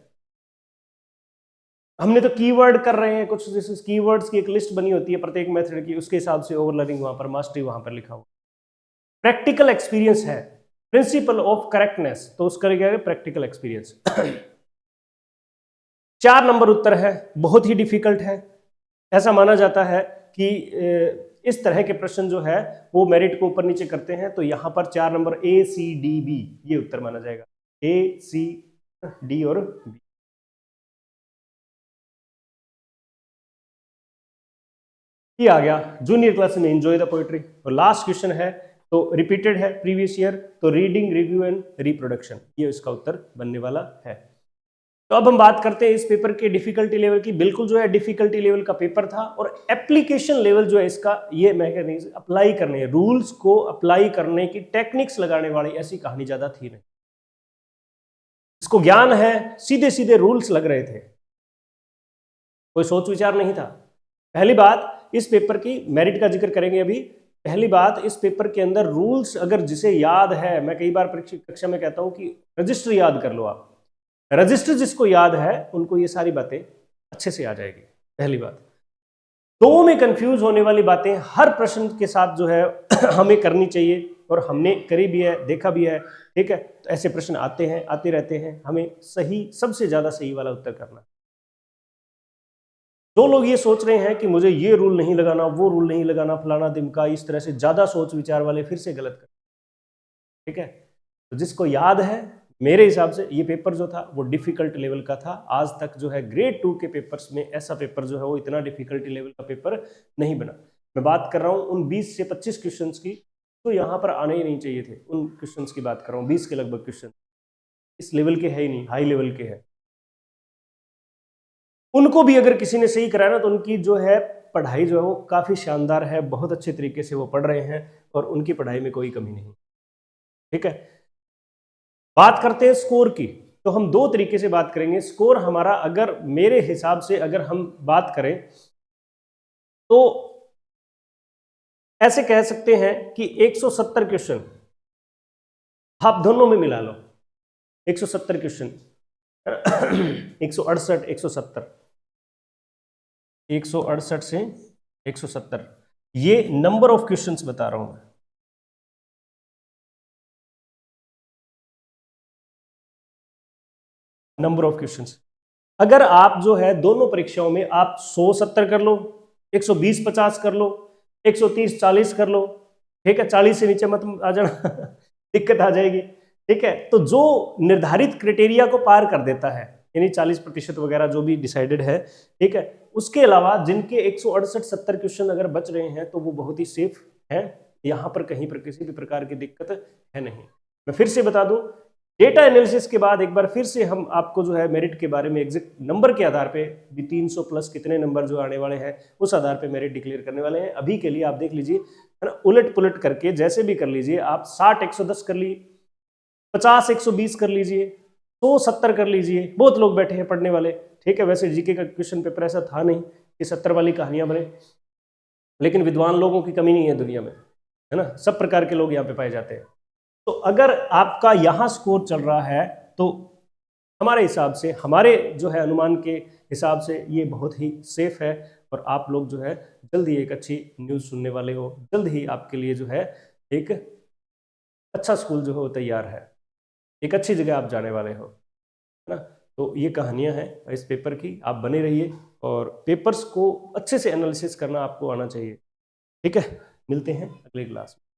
हमने तो कीवर्ड कर रहे हैं कुछ, जैसे कीवर्ड्स की एक लिस्ट बनी होती है प्रत्येक मेथड की, उसके हिसाब से ओवर लर्निंग वहां पर, मास्टरी वहां पर लिखा हुआ। प्रैक्टिकल एक्सपीरियंस है, प्रिंसिपल ऑफ करेक्टनेस, तो उसका क्या है? Practical experience. 4 नंबर उत्तर है, बहुत ही डिफिकल्ट है। ऐसा माना जाता है कि इस तरह के प्रश्न जो है वो मेरिट को ऊपर नीचे करते हैं, तो यहां पर 4 number A, C, D, B ये उत्तर माना जाएगा। A, C, D और B। ये आ गया जूनियर क्लास में एंजॉय द पोएट्री। और लास्ट क्वेश्चन है तो रिपीटेड है प्रीवियस ईयर, तो रीडिंग, रिव्यू एंड रिप्रोडक्शन, ये इसका उत्तर बनने वाला है। तो अब हम बात करते हैं इस पेपर के डिफिकल्टी लेवल की। बिल्कुल जो है डिफिकल्टी लेवल का पेपर था, और एप्लीकेशन लेवल जो है इसका, ये मैं कहने अप्लाई करने, रूल्स को अप्लाई करने की टेक्निक्स लगाने वाली ऐसी कहानी ज्यादा थी नहीं। इसको ज्ञान है, सीधे सीधे रूल्स लग रहे थे, कोई सोच विचार नहीं था। पहली बात, इस पेपर की मेरिट का जिक्र करेंगे अभी। पहली बात, इस पेपर के अंदर रूल्स अगर जिसे याद है, मैं कई बार कक्षा में कहता हूं कि रजिस्टर याद कर लो आप, रजिस्टर जिसको याद है उनको ये सारी बातें अच्छे से आ जाएगी। पहली बात। दो में कंफ्यूज होने वाली बातें हर प्रश्न के साथ जो है हमें करनी चाहिए, और हमने करी भी है, देखा भी है, ठीक है। तो ऐसे प्रश्न आते हैं, आते रहते हैं, हमें सही, सबसे ज्यादा सही वाला उत्तर करना। दो लोग ये सोच रहे हैं कि मुझे ये रूल नहीं लगाना, वो रूल नहीं लगाना, फलाना दिमका, इस तरह से ज्यादा सोच विचार वाले फिर से गलत कर, ठीक है। तो जिसको याद है, मेरे हिसाब से ये पेपर जो था वो डिफिकल्ट लेवल का था। आज तक जो है ग्रेड 2 के पेपर्स में ऐसा पेपर जो है वो इतना डिफिकल्टी लेवल का पेपर नहीं बना। मैं बात कर रहा हूँ उन 20 से 25 क्वेश्चंस की, तो यहाँ पर आने ही नहीं चाहिए थे। उन क्वेश्चंस की बात कर रहा हूँ, 20 के लगभग क्वेश्चन इस लेवल के है ही नहीं, हाई लेवल के है। उनको भी अगर किसी ने सही कराया ना, तो उनकी जो है पढ़ाई जो है वो काफी शानदार है, बहुत अच्छे तरीके से वो पढ़ रहे हैं, और उनकी पढ़ाई में कोई कमी नहीं, ठीक है। बात करते हैं स्कोर की, तो हम 2 तरीके से बात करेंगे। स्कोर हमारा, अगर मेरे हिसाब से अगर हम बात करें तो ऐसे कह सकते हैं कि 170 क्वेश्चन आप दोनों में मिला लो, 170 क्वेश्चन 168, 170, 168 से 170, ये नंबर ऑफ क्वेश्चंस बता रहा हूं मैं। नंबर ऑफ क्वेश्चंस, अगर आप जो है दोनों परीक्षाओं में आप 170 कर लो, 120 50 कर लो, 130 40 कर लो, ठीक है, 40 से नीचे मत आ जाना दिक्कत आ जाएगी, ठीक है। तो जो निर्धारित क्राइटेरिया को पार कर देता है, यानी 40% वगैरह जो भी डिसाइडेड है, ठीक है, उसके अलावा जिनके 168 70 क्वेश्चन अगर बच रहे हैं तो वो बहुत ही सेफ है, यहां पर कहीं पर किसी भी प्रकार की दिक्कत है नहीं। मैं फिर से बता दूं, डेटा एनालिसिस के बाद एक बार फिर से हम आपको जो है मेरिट के बारे में एग्जैक्ट नंबर के आधार पे भी 300 प्लस कितने नंबर जो आने वाले हैं उस आधार पे मेरिट डिक्लेयर करने वाले हैं। अभी के लिए आप देख लीजिए, है ना, उलट पुलट करके जैसे भी कर लीजिए आप, 60 110 कर ली, 50 120 कर लीजिए, 170 कर लीजिए, बहुत लोग बैठे हैं पढ़ने वाले, ठीक है। वैसे जीके का क्वेश्चन पेपर ऐसा था नहीं कि 70 वाली कहानियां बने, लेकिन विद्वान लोगों की कमी नहीं है दुनिया में, है ना, सब प्रकार के लोग यहाँ पे पाए जाते हैं। तो अगर आपका यहाँ स्कोर चल रहा है तो हमारे हिसाब से, हमारे जो है अनुमान के हिसाब से ये बहुत ही सेफ है, और आप लोग जो है जल्द ही एक अच्छी न्यूज़ सुनने वाले हो, जल्द ही आपके लिए जो है एक अच्छा स्कूल जो है वो तैयार है, एक अच्छी जगह आप जाने वाले हो, है ना। तो ये कहानियां हैं इस पेपर की, आप बने रहिए और पेपर्स को अच्छे से एनालिसिस करना आपको आना चाहिए, ठीक है। मिलते हैं अगले क्लास में।